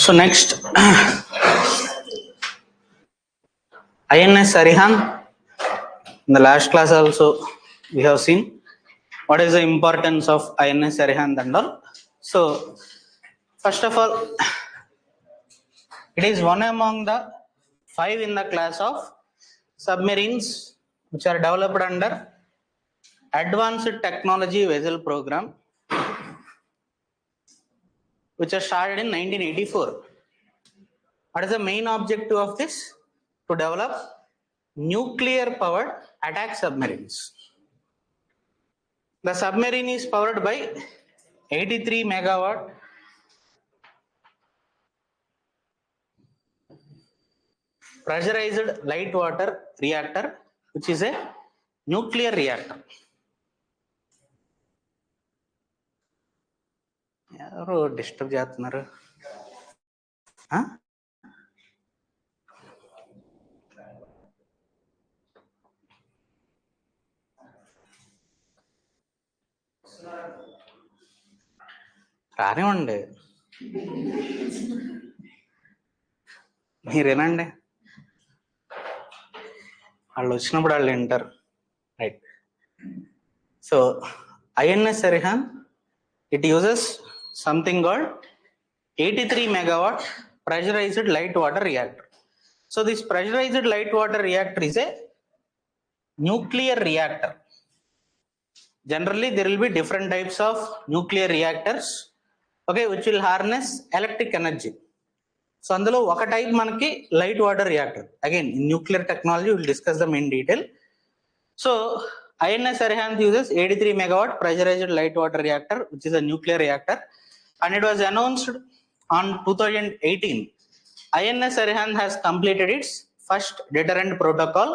So next, INS Arihant. In the last class also we have seen what is the importance of INS Arihant and all. So first of all, it is one among the 5 in the class of submarines which are developed under Advanced Technology Vessel Program, which was started in 1984. What is the main objective of this? To develop nuclear powered attack submarines. The submarine is powered by 83 megawatt pressurized light water reactor, which is a nuclear reactor. ఎవరు disturb చేస్తున్నారు? రానివ్వండి, మీరేనండి, వాళ్ళు వచ్చినప్పుడు వాళ్ళు వింటారు. Right. So INS Arihant, it uses something called 83 megawatt pressurized light water reactor. So this pressurized light water reactor is a nuclear reactor. Generally there will be different types of nuclear reactors, okay, which will harness electric energy. So అందులో ఒక type మనకి light water reactor. Again in nuclear technology will discuss them in detail. So INS Arihant uses 83 megawatt pressurized light water reactor, which is a nuclear reactor, and it was announced on 2018. INS Arihant has completed its first deterrent protocol,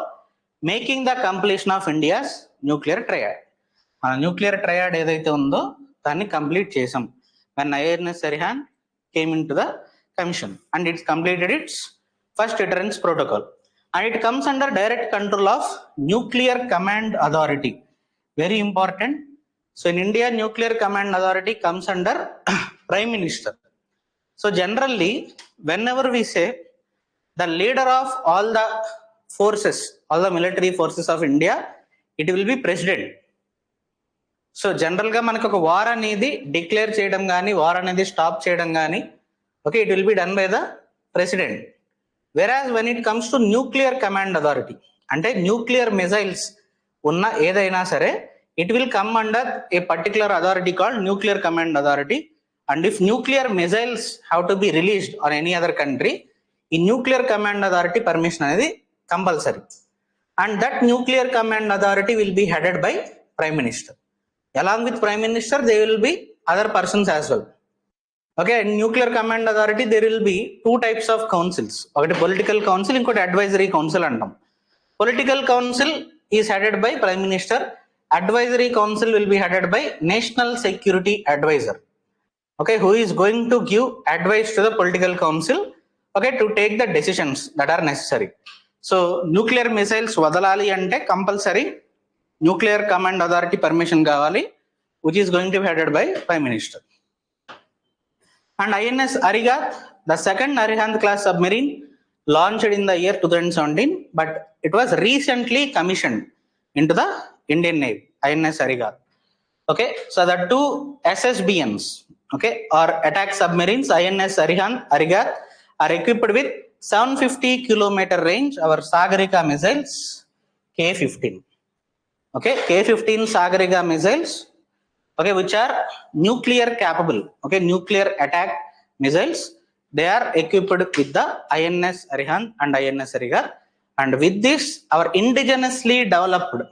making the completion of India's nuclear triad. Nuclear triad ఏదైతే ఉందో దాన్ని complete చేసాం when INS Arihant came into the commission, and it's completed its first deterrence protocol, and it comes under direct control of Nuclear Command Authority. Very important. So in India, Nuclear Command Authority comes under Prime Minister. So generally, whenever we say the leader of all the forces, all the military forces of India, it will be President. So జనరల్గా మనకు ఒక war అనేది declare చేయడం కానీ war అనేది stop చేయడం కానీ, okay, it will be done by the president. Whereas when it comes to nuclear command authority, అంటే న్యూక్లియర్ మిసైల్స్ ఉన్న ఏదైనా సరే, it will come under a particular authority called nuclear command authority. And if nuclear missiles have to be released on any other country, ఈ nuclear command authority permission అనేది compulsory. And that nuclear command authority will be headed by prime minister. Along with Prime Minister, there will be other persons as well. Okay, in Nuclear Command Authority, there will be 2 types of councils. Okay, political council, include advisory council antam. Political council is headed by Prime Minister. Advisory council will be headed by National Security Advisor. Okay, who is going to give advice to the political council, okay, to take the decisions that are necessary. So nuclear missiles vadalali ante compulsory nuclear command authority permission కావాలి, which is going to be headed by Prime Minister. And INS Arigat, the second Arihant class submarine, launched in the year 2017, but it was recently commissioned into the Indian Navy, INS Arigat. Okay, so the 2 SSBMs, okay, or attack submarines, INS Arihant, Arigat, are equipped with 750 kilometer range our Sagarika missiles K-15. Okay, K-15 Sagarika missiles, okay, which are nuclear capable, okay, nuclear attack missiles. They are equipped with the INS Arihant and INS Arigat, and with this our indigenously developed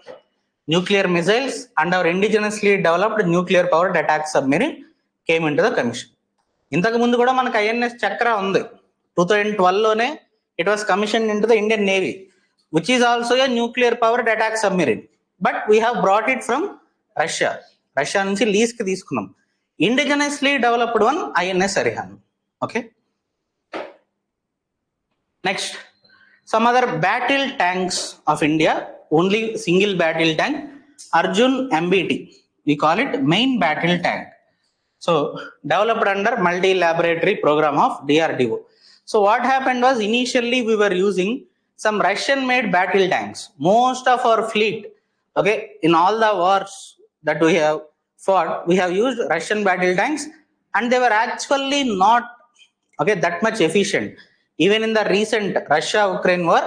nuclear missiles and our indigenously developed nuclear powered attack submarine came into the commission. ఇంతకు ముందు కూడా మనకు INS Chakra ఉంది. 2012 లోనే it was commissioned into the Indian Navy, which is also a nuclear powered attack submarine. But we have brought it from Russia. Russia నుంచి lease కి తీసుకున్నాం. Indigenously developed one INS Arihant. Okay. Next, some other battle tanks of India, only single battle tank, Arjun MBT. We call it main battle tank. So developed under multi-laboratory program of DRDO. So what happened was, initially we were using some Russian-made battle tanks. Most of our fleet, okay, in all the wars that we have fought, we have used Russian battle tanks, and they were actually not, okay, that much efficient. Even in the recent Russia-Ukraine war,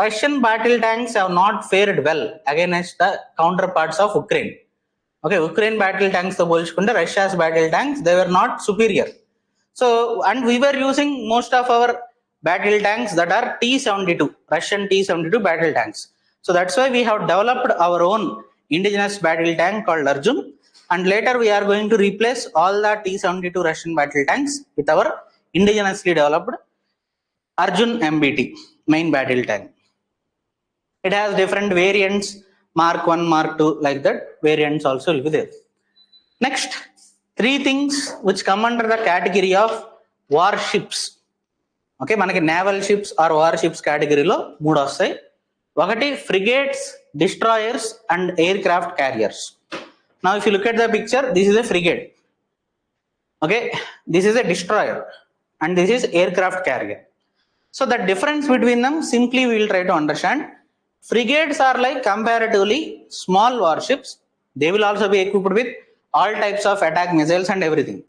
Russian battle tanks have not fared well against the counterparts of Ukraine. Okay, Ukraine battle tanks to పోల్చుకుంటే Russia's battle tanks, they were not superior. So, and we were using most of our battle tanks that are T-72, Russian T-72 battle tanks. So that's why we have developed our own indigenous battle tank called Arjun, and later we are going to replace all the T-72 Russian battle tanks with our indigenously developed Arjun MBT main battle tank. It has different variants, Mark 1, Mark 2, like that variants also will be there. Next, 3 things which come under the category of warships. Okay, మనకి naval ships or warships కేటగిరీలో 3 వస్తాయి. ఒకటి frigates, destroyers and aircraft carriers. Now if you look at the picture, this is a frigate. Okay, this is a destroyer and this is aircraft carrier. So the difference between them, simply we will try to understand. Frigates are like comparatively small warships. They will also be equipped with all types of attack missiles and everything.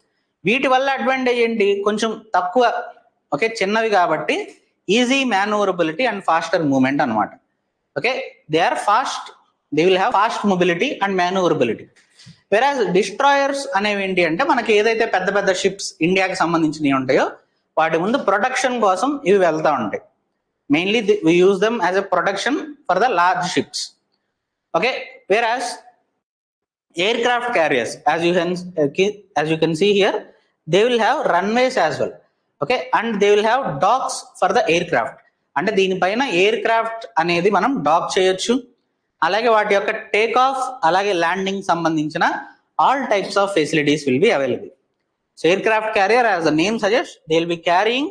వీటి వల్ల advantage ఏంటి, కొంచెం తక్కువ, okay, చిన్నవి కాబట్టి easy manoeuvrability and faster movement అనమాట. Okay, they are fast, they will have fast mobility and manoeuvrability. Whereas destroyers అనేవి ఏంటి అంటే, మనకి ఏదైతే పెద్ద పెద్ద షిప్స్ ఇండియాకి సంబంధించినవి ఉంటాయో వాటి ముందు ప్రొటెక్షన్ కోసం ఇవి వెళ్తా ఉంటాయి. Mainly we use them as a protection for the large ships. Okay, whereas aircraft carriers, as you can see here, they will have runways as well. Okay, and they will have docks for the aircraft. అంటే దీనిపైన air craft అనేది మనం dock చేయొచ్చు. అలాగే వాటి యొక్క take off అలాగే landing సంబంధించిన all types of facilities will be available. So aircraft carrier, as the name suggests, they will be carrying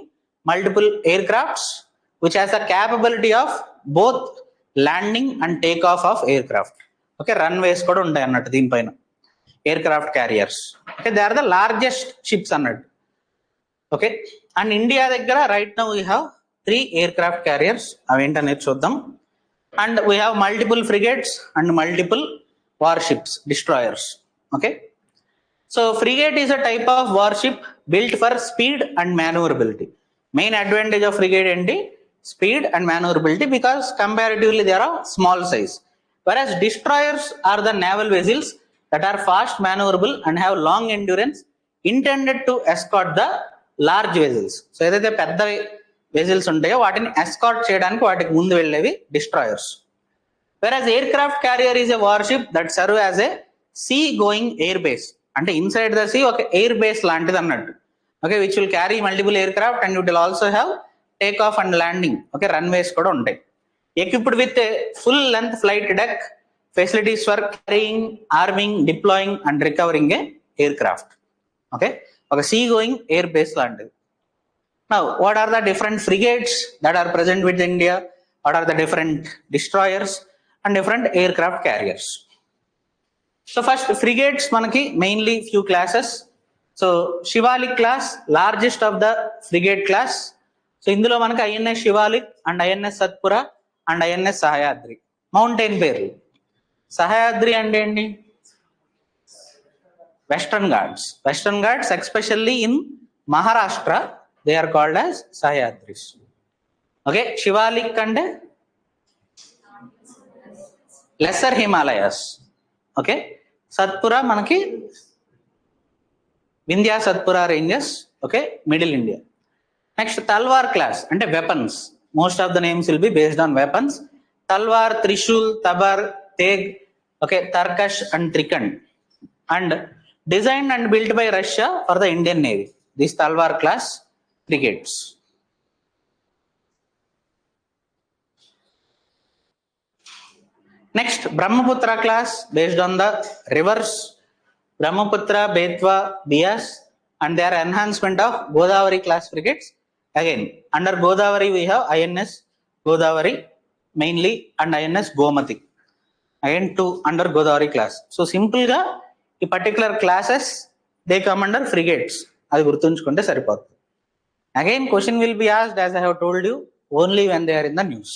multiple aircrafts which has the capability of both landing and takeoff of aircraft. Okay, runways కూడా ఉంటాయి అన్నట్టు దీనిపైన aircraft carriers. Okay, they are the largest ships అన్నట్టు. Okay, and India దగ్గర right now we have 3 aircraft carriers. అవేంటనేది చూద్దాం. And we have multiple frigates and multiple warships, destroyers. Okay, so frigate is a type of warship built for speed and maneuverability. Main advantage of frigate ఏంటి, speed and maneuverability, because comparatively they are small size. Whereas destroyers are the naval vessels that are fast maneuverable and have long endurance, intended to escort the large vessels. So ఏదైతే పెద్ద vessels ఉంటాయో వాటిని escort చేయడానికి వాటికి ముందు వెళ్ళేవి destroyers. Whereas aircraft carrier is a warship that serve as a sea going air base. అంటే inside the see ఒక air base లాంటిది అన్నట్టు. Okay, which will carry multiple aircraft and it will also have take off and landing. Okay, runways కూడా ఉంటాయి. Equipped with full length flight deck, facilities for carrying, arming, deploying and recovering a aircraft. Okay, ఒక sea going air base లాంటిది. Now what are the different frigates that are present with India, what are the different destroyers and different aircraft carriers. So first frigates మనకి mainly few classes. So Shivalik class, largest of the frigate class. So ఇందులో మనకి INS Shivalik and INS Satpura and INS Sahyadri mountain పేర్లు. సహయాద్రి అంటే ఏంటి, Western Ghats. Western Ghats especially in Maharashtra they are called as Sahyadris. Okay, Shivalik అంటే lesser Himalayas. Okay, Satpura మనకి Vindhya Satpura ranges. Okay, middle India. Next Talwar class అంటే weapons. Most of the names will be based on weapons. Talwar, Trishul, Tabar, Teg, okay, Tarkash and Trikand. And designed and built by Russia for the Indian navy, this Talwar class frigates. Next, Brahmaputra class based on the rivers Brahmaputra, Betwa, Bias, and their enhancement of Godavari class frigates. Again, under Godavari we have INS Godavari mainly and INS Gomati. Again, two under Godavari class. So simple ga, ఈ particular classes they come under frigates. అది గుర్తుంచుకుంటే సరిపోతుంది. Again question will be asked as I have told you only when they are in the news.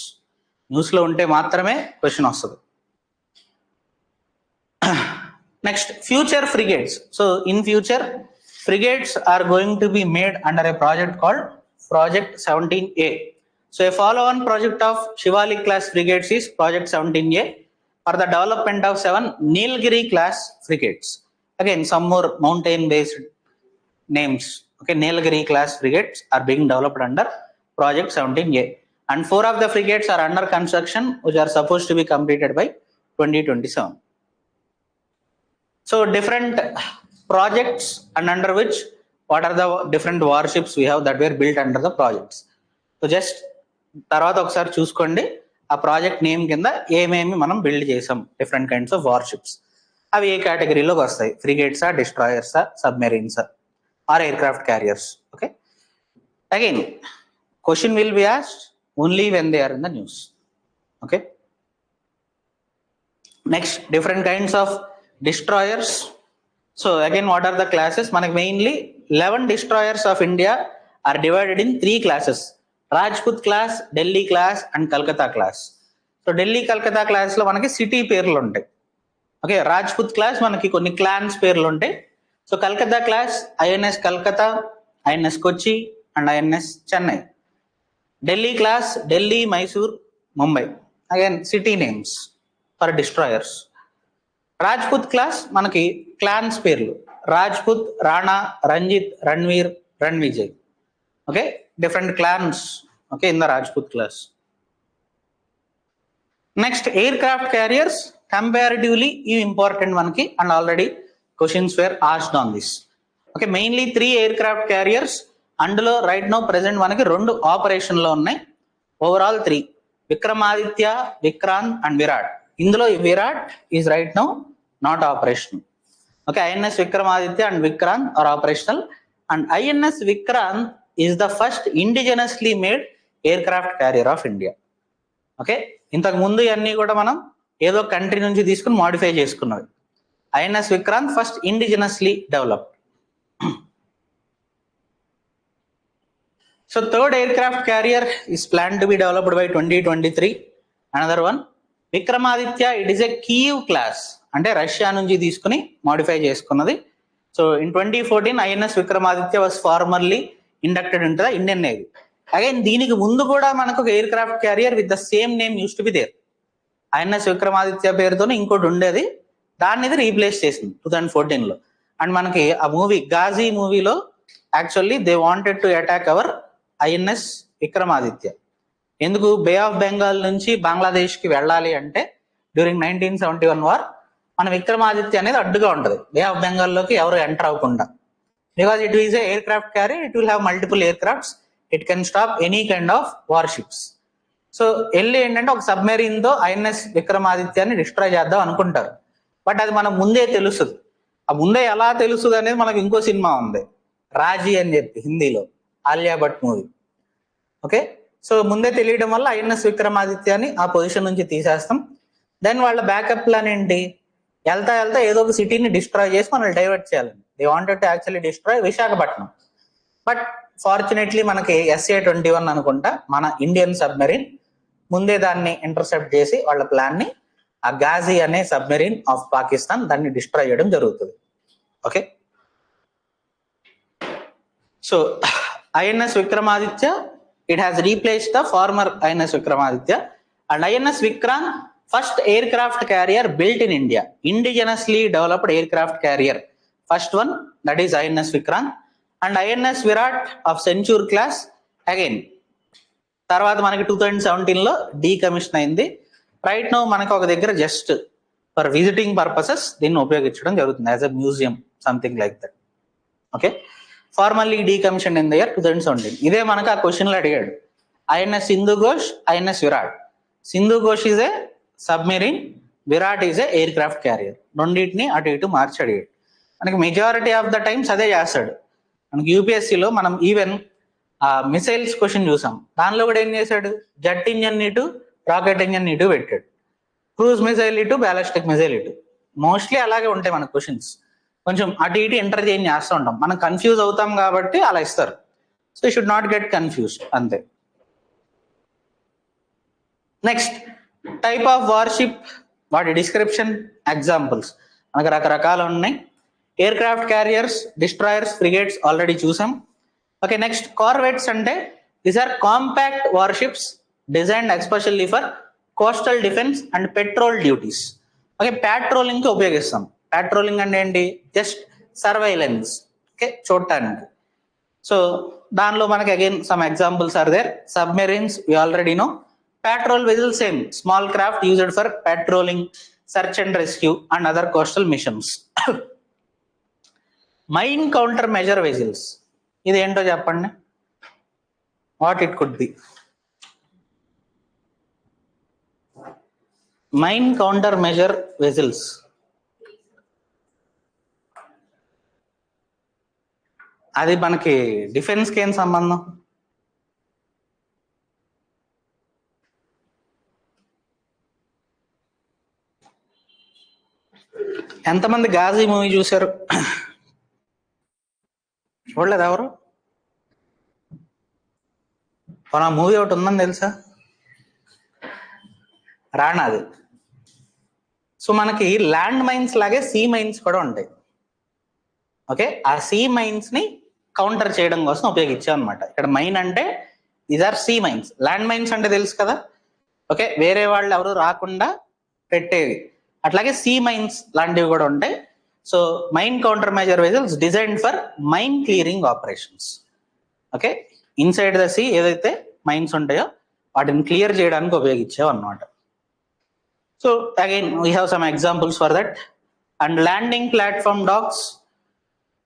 న్యూస్లో ఉంటే మాత్రమే question వస్తుంది. Next future frigates. So in future frigates are going to be made under a project called Project 17A. So a follow-on project of Shivalik class frigates is Project 17A for the development of 7 Nilgiri class frigates. Again, some more mountain-based names. Okay, Nilgiri class frigates are being developed under Project 17A, and 4 of the frigates are under construction, which are supposed to be completed by 2027. So different projects, and under which what are the different warships we have that were built under the projects. So just తర్వాత ఒకసారి చూసుకోండి ఆ project name కింద ఏమేమి మనం build చేసాం, different kinds of warships. అవి ఏ కేటగిరీలోకి వస్తాయి? ఫ్రిగేట్సా, డిస్ట్రాయర్సా, సబ్మెరీన్సా, or aircraft carriers. Okay, again question will be asked only when they are in the news. Okay, next different kinds of destroyers. So again, what are the classes? మనకి మెయిన్లీ 11 destroyers of India are divided in 3 classes: Rajput class, Delhi class and Calcutta class. So Delhi, Calcutta class లో మనకి city పేర్లు ఉంటాయి. Okay, Rajput class మనకి కొన్ని clans పేర్లు ఉంటాయి. So Calcutta class INS Calcutta, INS Kochi and INS Chennai. Delhi class Delhi, Mysore, Mumbai. Again city names for destroyers. Rajput class మనకి క్లాన్స్ పేర్లు: Rajput, Rana, Ranjit, Ranveer, Ranvijay. Okay, different clans okay in the Rajput class. Next aircraft carriers. Comparatively ఇవి ఇంపార్టెంట్ మనకి, and already questions were asked on this. Okay, mainly 3 aircraft carriers. అందులో right now present మనకి 2 operation లో ఉన్నాయి. Overall 3: Vikramaditya, Vikrant and Viraat. ఇందులో Viraat is right now not operational. Okay, INS Vikramaditya and Vikrant are operational, and INS Vikrant is the first indigenously made aircraft carrier of India. Okay, ఇంతకు ముందు ఇవన్నీ కూడా మనం ఏదో కంట్రీ నుంచి తీసుకుని మాడిఫై చేసుకున్నవి. INS Vikrant first indigenously developed. So third aircraft carrier is plan to be developed by 2023. Another one Vikramaditya, it is a Kyiv class, అంటే రష్యా నుంచి తీసుకుని మాడిఫై చేసుకున్నది. So in 2014 INS Vikramaditya was formerly inducted into the Indian Navy. Again దీనికి ముందు కూడా మనకు ఒక aircraft carrier with the same name use to be there. INS Vikramaditya పేరుతోనే ఇంకోటి ఉండేది, దాన్ని ఇది రీప్లేస్ చేసింది 2014లో. అండ్ మనకి ఆ మూవీ గాజీ మూవీలో actually they wanted to attack our INS Vikramaditya. ఎందుకు? బే ఆఫ్ బెంగాల్ నుంచి బంగ్లాదేశ్ కి వెళ్ళాలి అంటే డ్యూరింగ్ 1971 వార్ మన విక్రమాదిత్య అనేది అడ్డుగా ఉంటుంది బే ఆఫ్ బెంగాల్లోకి ఎవరు ఎంటర్ అవ్వకుండా. Because it is aircraft carrier, it will have multiple air crafts, it can stop any kind of warships. So వెళ్ళి ఏంటంటే ఒక సబ్మెరీన్ తో ఐఎన్ఎస్ విక్రమాదిత్యాన్ని డిస్ట్రాయ్ చేద్దాం అనుకుంటారు. బట్ అది మనకు ముందే తెలుస్తుంది. ఆ ముందే ఎలా తెలుస్తుంది అనేది మనకు ఇంకో సినిమా ఉంది, రాజీ అని చెప్పి, హిందీలో Alia Bhatt movie. Okay, so ముందే తెలియడం వల్ల ఐఎన్ఎస్ విక్రమాదిత్యాన్ని ఆ పొజిషన్ నుంచి తీసేస్తాం. దెన్ వాళ్ళ బ్యాకప్ ప్లాన్ ఏంటి? వెళ్తా వెళ్తా ఏదో ఒక సిటీని డిస్ట్రాయ్ చేసి మనల్ని డైవర్ట్ చేయాలని. They wanted to actually destroy Visakhapatnam. But fortunately మనకి SA-21 అనుకుంటా మన ఇండియన్ సబ్మెరీన్ ముందే దాన్ని ఇంటర్సెప్ట్ చేసి వాళ్ళ ప్లాన్ ని ఆ గాజీ అనే సబ్మెరీన్ ఆఫ్ పాకిస్తాన్ దాన్ని డిస్ట్రాయ్ చేయడం జరుగుతుంది. Okay, so INS Vikramaditya, it has replaced the former INS Vikramaditya, and INS Vikrant first aircraft carrier built in India, indigenously developed aircraft carrier, first one, that is INS Vikrant. And INS Virat of Centaur class, again తర్వాత మనకి 2017 లో decommission అయింది. Right now మనకు ఒక దగ్గర just for visiting purposes దీన్ని ఉపయోగించడం జరుగుతుంది as a museum, something like that. Okay, formally decommission in the year 2017. ఇదే మనకు ఆ క్వశ్చన్లో అడిగాడు. INS Sindhu Ghosh, INS Virat. Sindhu Ghosh is a submarine, Virat is a aircraft carrier. రెండింటిని అటు ఇటు మార్చి అడిగాడు. మనకి మెజారిటీ ఆఫ్ ద టైమ్స్ అదే చేస్తాడు. మనకి యూపీఎస్సీలో మనం ఈవెన్ మిసైల్స్ క్వశ్చన్ చూసాం, దానిలో కూడా ఏం చేశాడు? జెట్ ఇంజన్ ఇటు, రాకెట్ ఇంజన్ ఇటు పెట్టాడు, క్రూజ్ మిసైల్ ఇటు, బ్యాలిస్టిక్ మిసైల్ ఇటు. మోస్ట్లీ అలాగే ఉంటాయి మన క్వశ్చన్స్. కొంచెం అటు ఇటు ఇంటర్చేంజ్ చేస్తూ ఉంటాం, మనం కన్ఫ్యూజ్ అవుతాం కాబట్టి అలా ఇస్తారు. So you should not get confused అంతే. నెక్స్ట్ టైప్ ఆఫ్ వార్షిప్, వాటి డిస్క్రిప్షన్, ఎగ్జాంపుల్స్. మనకు రకరకాలు ఉన్నాయి. Aircraft carriers, destroyers, frigates already చూసాం. ఓకే, నెక్స్ట్ కార్వెట్స్ అంటే these are compact warships designed especially for coastal defence and patrol duties. Okay, patrolling కి ఉపయోగిస్తాం. Patrolling అంటే ఏంటి? జస్ట్ సర్వైలెన్స్, ఓకే, చూడటానికి. సో దానిలో మనకి again some examples are there. Submarines we already know. Patrol vessel same, small craft used for patrolling, search and rescue and other coastal missions. Mine countermeasure vessels, ఇది ఏంటో చెప్పండి, what it could be. Mine counter measure vessels, అది మనకి defence కి ఏం సంబంధం? ఎంతమంది Ghazi movie చూశారు? చూడలేదు ఎవరు? మన మూవీ ఒకటి ఉందని తెలుసా, రాణాది. సో మనకి ల్యాండ్ మైన్స్ లాగే సీ మైన్స్ కూడా ఉంటాయి. ఓకే, ఆ సీ మైన్స్ ని కౌంటర్ చేయడం కోసం ఉపయోగించాం అనమాట. ఇక్కడ మైన్ అంటే these are sea mines. Land mines అంటే తెలుసు కదా, ఓకే, వేరే వాళ్ళు ఎవరు రాకుండా పెట్టేవి. అట్లాగే సీ మైన్స్ లాంటివి కూడా ఉంటాయి. So mine counter measure vessels designed for mine clearing operations. Okay, inside the sea ఏదైతే మైన్స్ ఉంటాయో వాటిని క్లియర్ చేయడానికి ఉపయోగించావు అన్నమాట. So again we have some examples for that. And landing platform docks,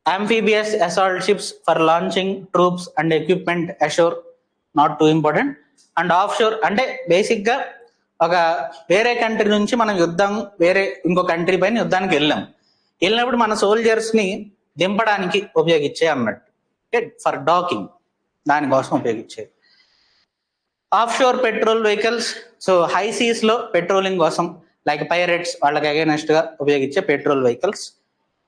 amphibious assault ships for launching troops and equipment ashore, not too important. And offshore అంటే basic గా ఒక వేరే కంట్రీ నుంచి మనం వేరే ఇంకో కంట్రీ పైన యుద్ధానికి వెళ్ళినప్పుడు మన సోల్జర్స్ ని దింపడానికి ఉపయోగించే అన్నట్టు, ఫర్ డాకింగ్, దానికోసం ఉపయోగించేది. Offshore patrol vehicles, so high seas లో పెట్రోలింగ్ కోసం, లైక్ పైరేట్స్ వాళ్ళకి అగైనెస్ట్ గా ఉపయోగించే patrol vehicles.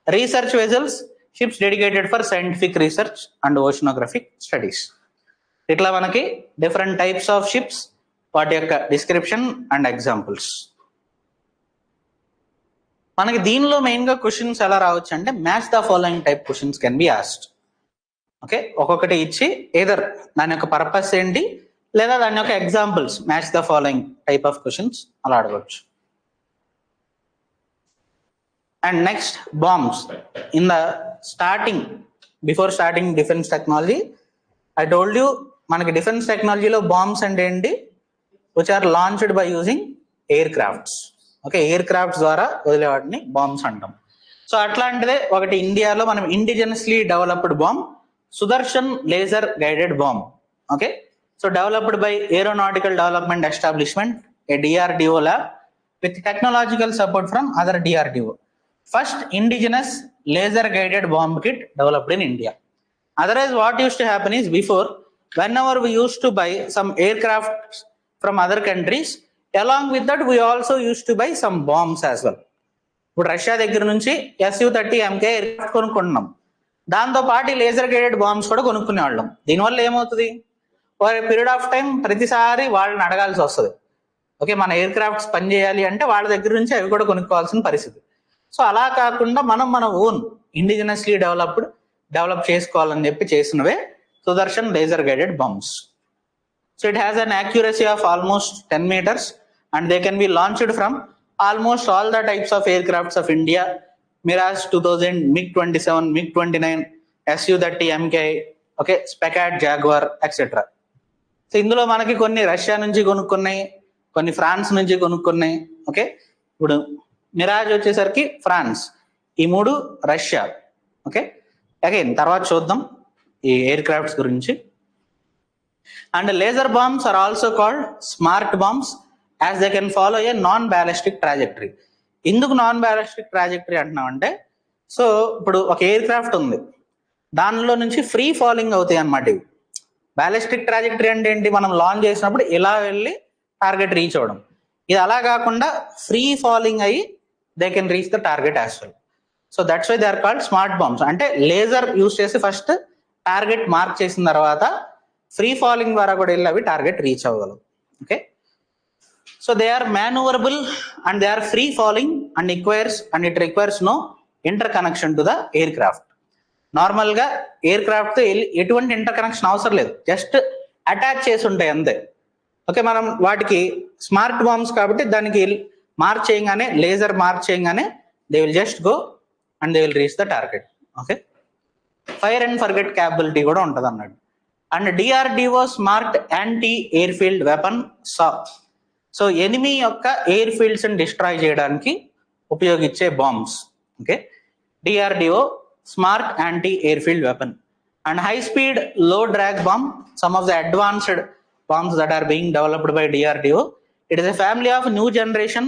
Research vessels, ships dedicated for scientific research and oceanographic studies. ఇట్లా మనకి డిఫరెంట్ టైప్స్ ఆఫ్ షిప్స్, వాటి యొక్క డిస్క్రిప్షన్ అండ్ ఎగ్జాంపుల్స్. మనకి దీనిలో మెయిన్ గా క్వశ్చన్స్ ఎలా రావచ్చు అంటే, match the following type questions can be asked. Okay, ఒక్కొక్కటి ఇచ్చి ఏదర్ దాని యొక్క పర్పస్ ఏంటి లేదా దాని యొక్క examples, match the following type of questions అలా అడగవచ్చు. And next bombs. In the starting, before starting defence technology, I told you మనకి డిఫెన్స్ టెక్నాలజీలో బాంబ్స్ అంటే ఏంటి, which are launched by using aircrafts. Okay, aircrafts ద్వారా వదిలే వాటిని bombs అంటాం. సో అట్లాంటిదే ఒకటి ఇండియాలో మనం indigenously developed bomb, Sudarshan laser guided bomb. Okay, so developed by aeronautical development establishment, A DRDO lab with technological support from other DRDO. First indigenous laser guided bomb kit developed in India. Otherwise what used to happen is, before, whenever we used to buy some aircraft from other countries, along with that we also used to buy some bombs as well. ఇప్పుడు Russia దగ్గర నుంచి Su-30 MK aircraft కొనుక్కుంటున్నాం, దాంతో పాటు laser guided bombs కూడా కొనుక్కునే వాళ్ళం. దీనివల్ల ఏమవుతుంది, ఒక పీరియడ్ ఆఫ్ టైం ప్రతిసారి వాళ్ళని అడగాల్సి వస్తుంది. ఓకే, మన ఎయిర్ క్రాఫ్ట్స్ పని చేయాలి అంటే వాళ్ళ దగ్గర నుంచి అవి కూడా కొనుక్కోవాల్సిన పరిస్థితి. సో అలా కాకుండా మనం మన ఓన్ ఇండిజినస్లీ డెవలప్ చేసుకోవాలని చెప్పి చేసినవే Sudarshan laser guided bombs. So it has an accuracy of almost 10 meters and they can be launched from almost all the types of aircrafts of India, Mirage 2000, MiG-27, MiG-29, Su-30 MK, okay, SEPECAT, Jaguar etcetera. So ఇందులో మనకి కొన్ని Russia నుంచి కొనుక్కున్నాయి, కొన్ని France నుంచి కొనుక్కున్నాయి. Okay, ఇప్పుడు మిరాజ్ వచ్చేసరికి France, ఈ 3 Russia. Okay, again తర్వాత చూద్దాం ఈ ఎయిర్ క్రాఫ్ట్స్ గురించి. And laser bombs are also called smart bombs as they can follow a non ballistic trajectory. ఎందుకు నాన్ బ్యాలిస్టిక్ ట్రాజెక్టరీ అంటున్నాం అంటే, సో ఇప్పుడు ఒక ఎయిర్ క్రాఫ్ట్ ఉంది, దానిలో నుంచి ఫ్రీ ఫాలింగ్ అవుతాయి అన్నమాట ఇవి. బ్యాలిస్టిక్ ట్రాజెక్టరీ అంటే ఏంటి, మనం లాంచ్ చేసినప్పుడు ఇలా వెళ్ళి టార్గెట్ రీచ్ అవ్వడం. ఇది అలా కాకుండా ఫ్రీ ఫాలింగ్ అయ్యి they can reach the target as well. So that's why they are called smart bombs. అంటే లేజర్ యూస్ చేసి ఫస్ట్ టార్గెట్ మార్క్ చేసిన తర్వాత ఫ్రీ ఫాలింగ్ ద్వారా కూడా వెళ్ళి అవి టార్గెట్ రీచ్ అవ్వగలవు. Okay, so they are maneuverable and they are free falling and it requires no interconnection to the aircraft. Normal గా ఎయిర్ క్రాఫ్ట్ తో ఎటువంటి ఇంటర్ కనెక్షన్ అవసరం లేదు, జస్ట్ అటాచ్ చేసి ఉంటాయి అంతే. ఓకే, మనం వాటికి స్మార్ట్ బాంబ్స్ కాబట్టి దానికి మార్క్ చేయగానే, లేజర్ మార్క్ చేయగానే they will just go and they will reach the target. Okay, fire and forget capability కూడా ఉంటుంది అన్నాడు. And DRDO smart anti airfield weapon so enemy యొక్క ఎయిర్ ఫీల్డ్స్ ని destroy చేయడానికి ఉపయోగించే bombs. Okay, DRDO smart anti airfield weapon. And high speed low drag bomb, some of the advanced bombs that are being developed by DRDO. It is a family of new generation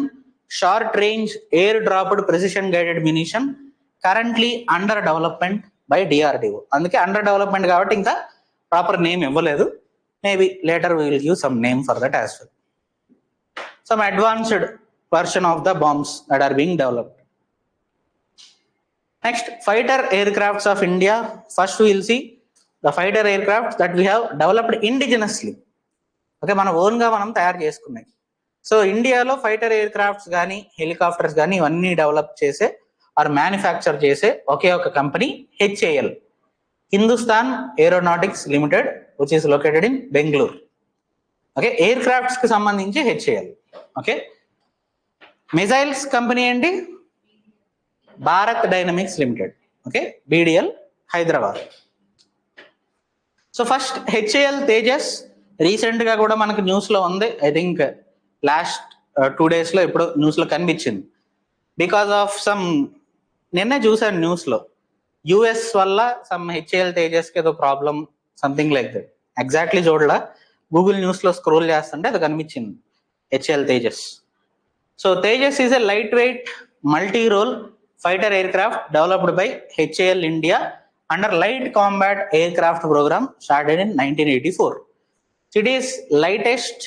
short range air dropped precision guided munition currently under development by DRDO. అందుకే under development కాబట్టి ఇంకా proper name ఇవ్వలేదు. Maybe later we will give some name for that as well. Some advanced version of the bombs that are being developed. Next, fighter aircrafts of India. First we will see the fighter aircrafts that we have developed indigenously. Okay, మన ఓన్గా మనం తయారు చేసుకున్నాయి. So ఇండియాలో fighter air crafts కానీ helicopters కానీ ఇవన్నీ develop చేసే ఆర్ మ్యానుఫ్యాక్చర్ చేసే ఒకే ఒక company HAL, Hindustan aeronautics limited, which is located in Bengaluru. Okay, air crafts కి సంబంధించి HAL. ఓకే, మిజైల్స్ కంపెనీ ఏంటి? Bharat dynamics limited. Okay, BDL Hyderabad. So first HAL Tejas recent గా కూడా మనకు న్యూస్ లో ఉంది. ఐ థింక్ లాస్ట్ 2 days లో ఎప్పుడో న్యూస్ లో కనిపించింది. బికాస్ ఆఫ్ సమ్, నిన్నే చూసాను న్యూస్ లో, US వల్ల సమ్ HAL తేజస్ కి ఏదో problem, something like that. Exactly చూడలా, గూగుల్ న్యూస్ లో స్క్రోల్ చేస్తుంటే అది కనిపించింది, HAL Tejas. So Tejas is a light weight multi role fighter aircraft developed by HAL India under light combat aircraft programme started in 1984. It is lightest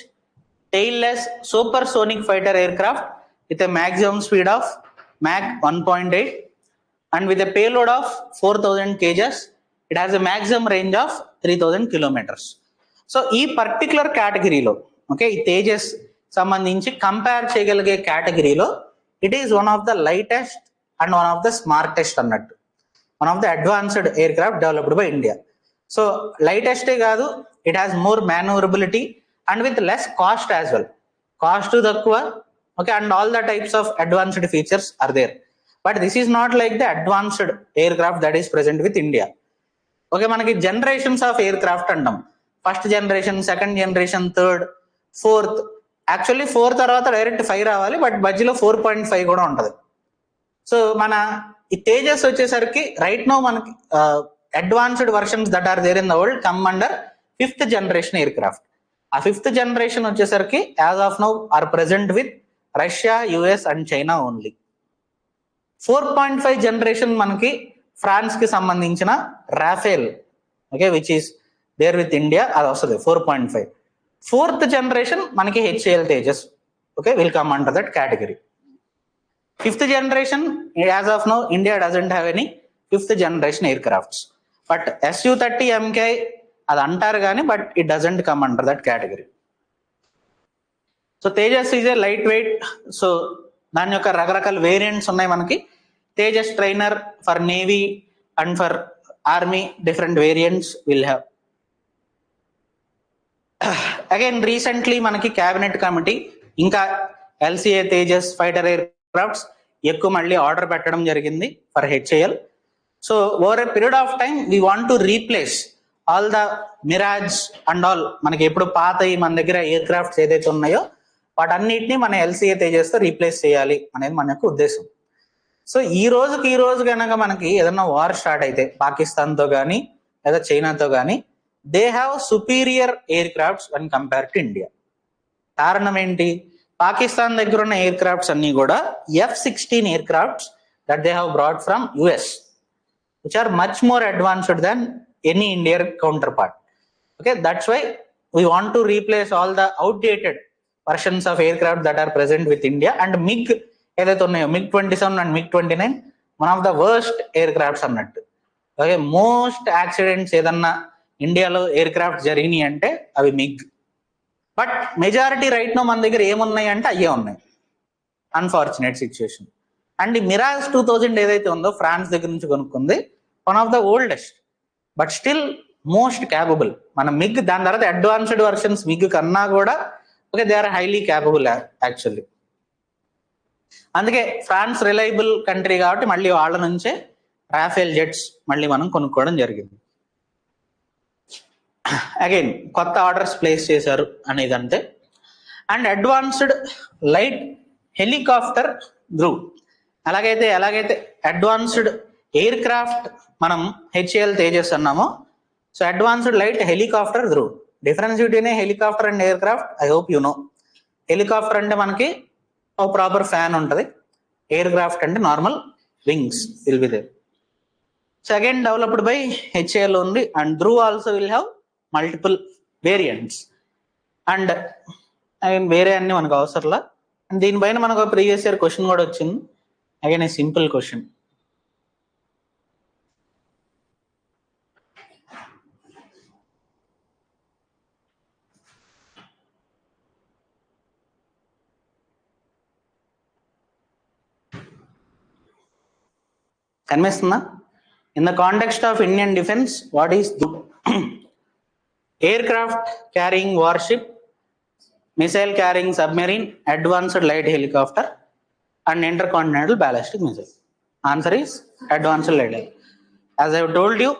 tailless supersonic fighter aircraft with a maximum speed of Mach 1.8 and with a payload of 4000 kgs. It has a maximum range of 3000 kilometers. So ఈ particular కేటగిరీలో, okay, ఈ తేజస్ సంబంధించి compare చేయగలిగే కేటగిరీలో it is one of the lightest and one of the smartest అన్నట్టు, one of the advanced aircraft developed by India. So లైటెస్టే కాదు, it has more maneuverability and with less cost as well. Cost తక్కువ, okay, and all the types of advanced features are there. But this is not like the advanced aircraft that is present with India. Okay, మనకి generations of air craft అంటాం. First generation, second generation, third, fourth. Actually 4 తర్వాత direct 5 రావాలి, but మధ్యలో 4.5 కూడా ఉంటుంది. So మన ఈ తేజస్ వచ్చేసరికి రైట్ నో మనకి advanced versions that are there in the world come under 5th generation aircraft. ఆ 5th generation వచ్చేసరికి as of now are present with Russia, US and China only. 4.5 generation మనకి ఫ్రాన్స్ కి సంబంధించిన Rafale, okay, which is there with India, అది వస్తుంది 4.5. 4th generation మనకి HAL Tejas, okay, will come under that category. 5th generation as of now India doesn't have any 5th generation aircrafts. But Su-30 MK అది అంటారు కానీ, but it doesn't come under that category. So Tejas is a light weight. So దాని యొక్క రకరకాల variants ఉన్నాయి మనకి. Tejas trainer for navy and for army, different variants will have. Again recently మనకి cabinet committee ఇంకా LCA Tejas fighter air crafts ఎక్కువ మళ్ళీ order పెట్టడం జరిగింది for HAL. So over a period of time we want to replace all the Mirage and all. మనకి ఎప్పుడు పాత మన దగ్గర ఎయిర్ క్రాఫ్ట్స్ ఏదైతే ఉన్నాయో వాటన్నిటిని మన LCA తేజస్ తో రీప్లేస్ చేయాలి అనేది మన యొక్క ఉద్దేశం. సో ఈ రోజు కనుక మనకి ఏదైనా వార్ స్టార్ట్ అయితే పాకిస్తాన్ తో కానీ లేదా చైనాతో కానీ, they have superior air crafts one compare to India. కారణం ఏంటి? పాకిస్తాన్ దగ్గర ఉన్న ఎయిర్ క్రాఫ్ట్స్ అన్ని కూడా F-16 air crafts that they have brought from US, which are much more advanced than any Indian counterpart. Okay, that's why we want to replace all the outdated versions of aircraft that are present with India. And MiG ఏదైతే ఉన్నాయో, MiG-27 and MiG-29 one of the worst aircrafts అన్నట్టు. Okay, most accidents ఏదన్నా ఇండియాలో aircraft జరిగినాయి అంటే అవి MiG. But majority right now మన దగ్గర ఏమున్నాయి అంటే అయ్యే ఉన్నాయి. Unfortunate situation. అండ్ ఈ మిరాజ్ 2000 ఏదైతే ఉందో ఫ్రాన్స్ దగ్గర నుంచి కొనుక్కుంది, one of the oldest but still most capable. మన మిగ్ దాని తర్వాత అడ్వాన్స్డ్ వర్షన్స్ మిగ్ కన్నా కూడా okay they are highly capable actually. అందుకే ఫ్రాన్స్ రిలయబుల్ కంట్రీ కాబట్టి మళ్ళీ వాళ్ళ నుంచే రాఫెల్ జెట్స్ మళ్ళీ మనం కొనుక్కోవడం జరిగింది. అగైన్ కొత్త ఆర్డర్స్ ప్లేస్ చేశారు అనేది అంతే. And advanced light helicopter Dhruv. ఎలాగైతే అడ్వాన్స్డ్ ఎయిర్ క్రాఫ్ట్ మనం హెచ్ఏఎల్ తేజస్ అన్నామో, so advanced light helicopter Dhruv. Difference between helicopter and aircraft I hope you know. Helicopter అంటే మనకి ఓ ప్రాపర్ ఫ్యాన్ ఉంటుంది, ఎయిర్ క్రాఫ్ట్ అంటే normal wings will be there. So again developed by HAL only. And Dhruv also will have multiple variants. And again వేరే అన్ని మనకు అవసరంలా. And దీనిపైన మనకు ప్రీవియస్ ఇయర్ క్వశ్చన్ కూడా వచ్చింది. Again a simple question. కనిపిస్తుందా? In the context of Indian defence what is aircraft carrying warship, missile carrying submarine, advanced light helicopter and intercontinental ballistic missile. Answer is advanced light. As I told you,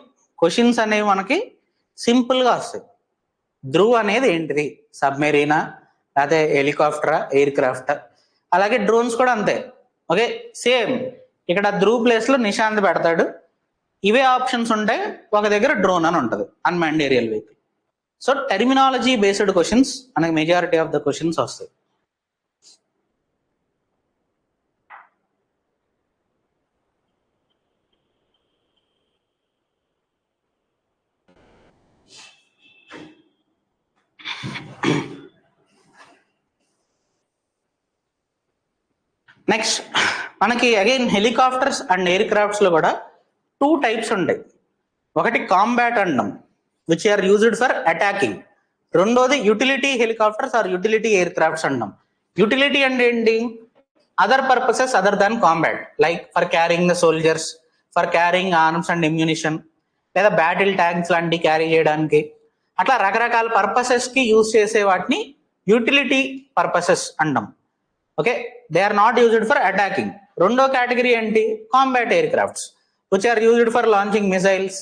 questions అనేవి మనకి సింపుల్గా వస్తాయి. ధ్రువ్ అనేది ఏంటిది? సబ్మెరీనా, లేకపోతే హెలికాప్టరా, air క్రాఫ్టా? అలాగే drones కూడా అంతే. ఓకే, సేమ్ ఇక్కడ ధ్రువ్ ప్లేస్లో నిశాంత్ పెడతాడు. ఇవే ఆప్షన్స్ ఉంటాయి, ఒక దగ్గర డ్రోన్ అని ఉంటుంది, unmanned aerial vehicle. So terminology based questions మనకి మెజారిటీ ఆఫ్ ద క్వశ్చన్స్ వస్తాయి. నెక్స్ట్ మనకి again helicopters and aircrafts లో కూడా 2 టైప్స్ ఉంటాయి. ఒకటి కాంబాట్ అంటాం, which are used for attacking. రెండోది utility helicopters or utility aircrafts అంటాం. యూటిలిటీ అంటే ఏంటి? Other purposes other than combat, like for carrying the soldiers, for carrying arms and ammunition, లేదా బ్యాటిల్ ట్యాంక్స్ లాంటివి carry చేయడానికి, అట్లా రకరకాల పర్పసెస్ కి యూజ్ చేసే వాటిని యూటిలిటీ పర్పసెస్ అంటాం. Okay, they are not used for attacking. రెండో కేటగిరీ ఏంటి? Combat aircrafts, which are used for launching missiles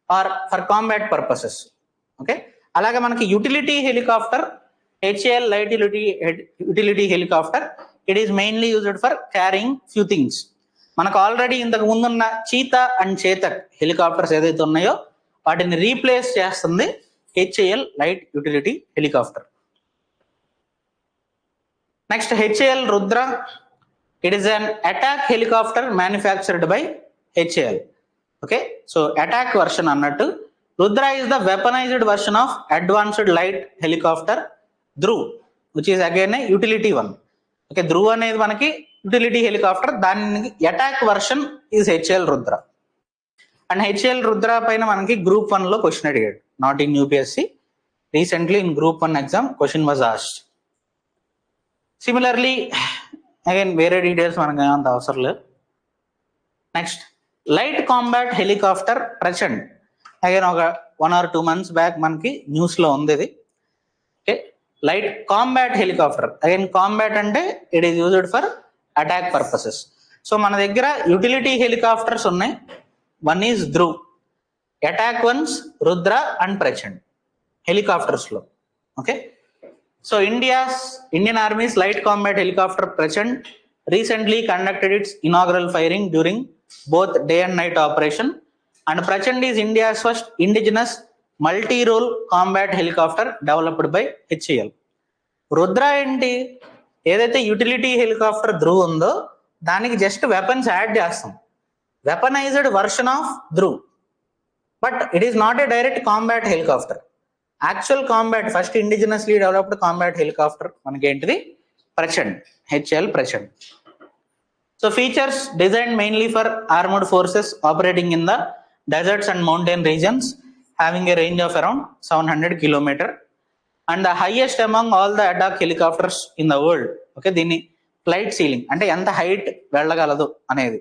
or for combat purposes. Okay, అలాగే మనకి utility helicopter, HAL light utility helicopter, it is mainly used for carrying few things. మనకు already ఇంతకు ముందున్న cheetah and Chetak helicopters ఏదైతే ఉన్నాయో వాటిని replace చేస్తుంది HAL light utility helicopter. Next HAL Rudra, it is an attack helicopter manufactured by HAL. Okay, so attack version అన్నట్టు. Rudra is the weaponised version of advanced light helicopter Dhruv, which is again a utility one. Okay, Dhruv అనేది మనకి utility helicopter, దాని attack version is HAL Rudra. And HAL Rudra పైన మనకి group 1 లో question అడిగాడు, not in UPSC. Recently in group 1 exam question was asked. Similarly again వేరే details మనకు ఏమంత అవసరం లేదు. Next light combat helicopter Prachand. Again ఒక 1 or 2 months బ్యాక్ మనకి న్యూస్ లో ఉంది ఇది. Okay, light combat helicopter. Again combat అంటే it is used for attack purposes. So మన దగ్గర యూటిలిటీ హెలికాప్టర్స్ ఉన్నాయి. One is Dhruv, attack ones Rudra and Prachand helicopters లో. Okay, so Indian Army's light combat helicopter Prachand recently conducted its inaugural firing during both day and night operation. And Prachand is India's first indigenous multi-role combat helicopter developed by HAL. Rudra ఏంటి? ఏదైతే utility helicopter Dhruv ఉందో దానికి just weapons add చేస్తాం, weaponized version of Dhruv. But it is not a direct combat helicopter. Actual combat first indigenously developed combat helicopter మనకి ఏంటిది? Prachand, HAL Prachand. So features designed mainly for armored forces operating in the deserts and mountain regions, having a range of around 700 kilometers, and the highest among all the attack helicopters in the world. Okay, దీన్ని flight ceiling అంటే ఎంత height వెళ్ళగలదు అనేది.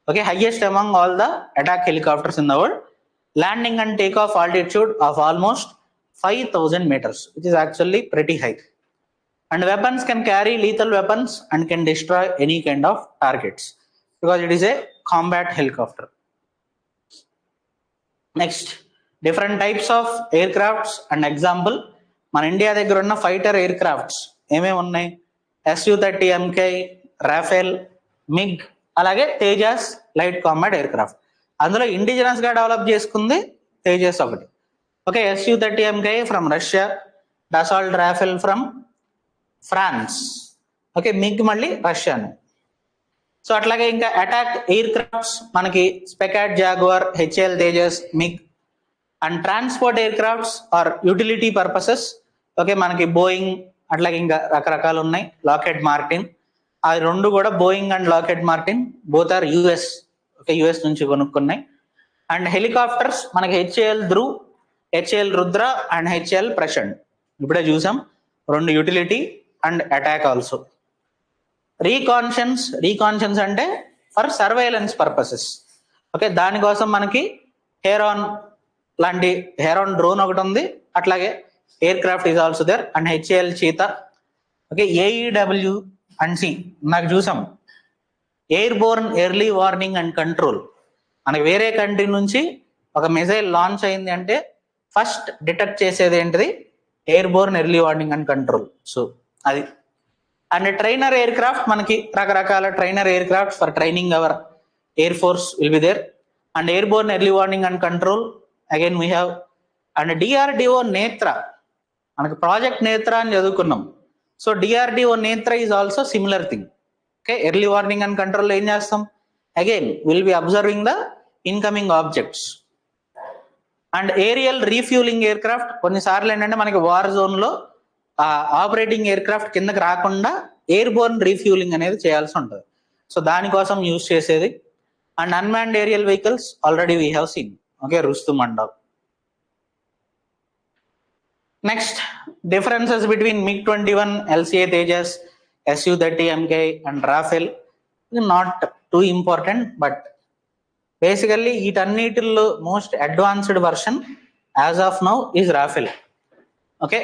Okay, highest among all the attack helicopters in the world, landing and takeoff altitude of almost 5,000 meters, which is actually pretty high. And weapons can carry lethal weapons and can destroy any kind of targets because it is a combat helicopter. Next, different types of aircrafts and example. మన India దగ్గర ఉన్న fighter air crafts ఏమేమి ఉన్నాయి? Su-30MK, Rafale, MiG, అలాగే Tejas light combat aircraft. అందులో indigenous గా develop చేసుకుంది తేజస్ ఒకటి. Okay, Su-30MK from Russia, Dassault Rafale from France. Okay, MiG మళ్ళీ రష్యాను. సో అట్లాగే ఇంకా అటాక్ ఎయిర్ క్రాఫ్ట్స్ మనకి SEPECAT, Jaguar, HAL, Tejas, MiG. And transport aircrafts are utility purposes. Okay, మనకి బోయింగ్ అట్లాగే ఇంకా రకరకాలు ఉన్నాయి. లాకెడ్ మార్టిన్, అవి రెండు కూడా Boeing and Lockheed Martin both are US. Okay, US నుంచి కొనుక్కున్నాయి. అండ్ హెలికాప్టర్స్ మనకి HAL Dhruv, HAL Rudra and HAL Prashant ఇప్పుడే చూసాం. రెండు utility and attack also. Reconnaissance అంటే ఫర్ సర్వైలెన్స్ పర్పసెస్. ఓకే, దానికోసం మనకి హెరాన్ లాంటి హెరాన్ డ్రోన్ ఒకటి ఉంది. అట్లాగే aircraft is also there. And HAL Cheetah. Okay, AEW and C నాకు చూసాం. Airborne early warning and control. మనకి వేరే కంట్రీ నుంచి ఒక మిసైల్ లాంచ్ అయింది అంటే ఫస్ట్ డిటెక్ట్ చేసేది ఏంటిది? Airborne early warning and control. So అది. అండ్ ట్రైనర్ ఎయిర్ క్రాఫ్ట్, మనకి రకరకాల trainer aircraft for training our air force will be there. And airborne early warning and control again we have. And DRDO Netra, మనకి project Netra అని చదువుకున్నాం. So DRDO Netra is also similar thing. Okay, early warning and control ఏం చేస్తాం? Again will be observing the incoming objects. And aerial refuelling air craft, కొన్నిసార్లు ఏంటంటే మనకి war zone లో operating air craft కిందకి రాకుండా ఎయిర్ బోర్న్ రీఫ్యూలింగ్ అనేది చేయాల్సి ఉంటుంది. సో దానికోసం యూజ్ చేసేది. And unmanned aerial vehicles already we have seen. Okay, Rustom and all. Next, differences between MiG-21, LCA Tejas, Su-30MK and Rafale. Not too important, but basically వీటన్నిటిల్లో most advanced version as of now is Rafale. Okay,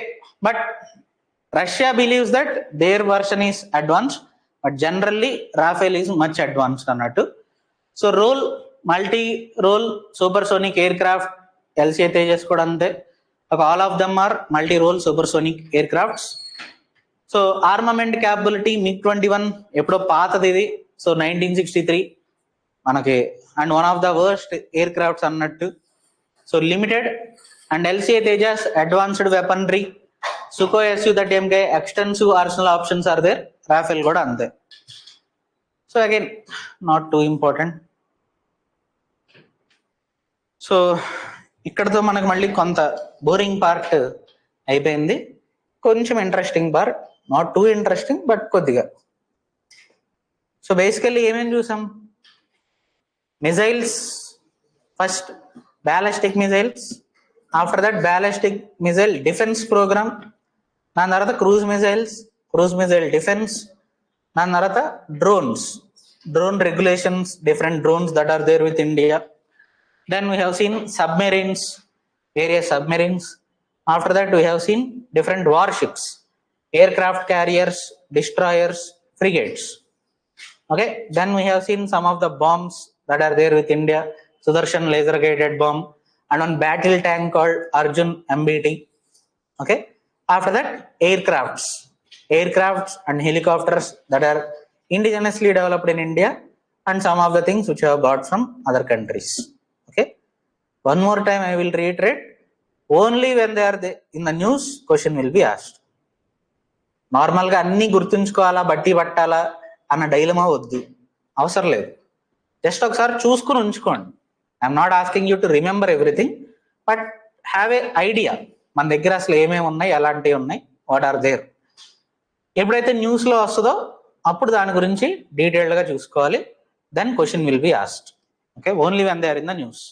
but Russia believes that their version is advanced, but generally Rafale is much advanced అన్నట్టు. So multi-role supersonic aircraft, LCA Tejas కూడా అంతే. All of them are multi-role supersonic aircrafts. So armament capability MiG-21 ఎప్పుడో పాతది ఇది. So 1963 మనకి. And one of the worst aircrafts అన్నట్టు. So limited. And LCA Tejas advanced weaponry. Sukhoi Su-30MK extensive arsenal options are there. Rafale కూడా అంతే. So again not too important. So ఇక్కడతో మనకు మళ్ళీ కొంత బోరింగ్ పార్ట్ అయిపోయింది. కొంచెం interesting part, not too interesting but కొద్దిగా. సో బేసికల్లీ ఏమేమి చూసాం? Missiles first, ballistic missiles. After that ballistic missile defence programme. దాని తర్వాత క్రూజ్ మిజైల్ డిఫెన్స్. దాని తర్వాత drone regulations, different drones that are there with India. Then we have seen submarines, various submarines. After that we have seen different warships, air craft carriers, destroyers, frigates. Okay, then we have seen some of the bombs that are there with India. Sudarshan laser guided bomb and one battle tank called Arjun MBT. Okay, after that aircrafts and helicopters that are indigenously developed in India, and some of the things which I have got from other countries. Okay, one more time I will reiterate, only when they are in the news question will be asked. నార్మల్గా అన్ని గుర్తుంచుకోవాలా, బట్టి పట్టాలా అన్న dilemma వద్దు, అవసరం లేదు. Just ఒకసారి చూసుకుని ఉంచుకోండి. I'm not asking you to remember everything, but have a idea మన దగ్గర అసలు ఏమేమి ఉన్నాయి, ఎలాంటివి ఉన్నాయి, వాట్ ఆర్ దేర్. ఎప్పుడైతే న్యూస్లో వస్తుందో అప్పుడు దాని గురించి డీటెయిల్డ్ గా చూసుకోవాలి. Then question will be asked. Okay, only when they are in the news.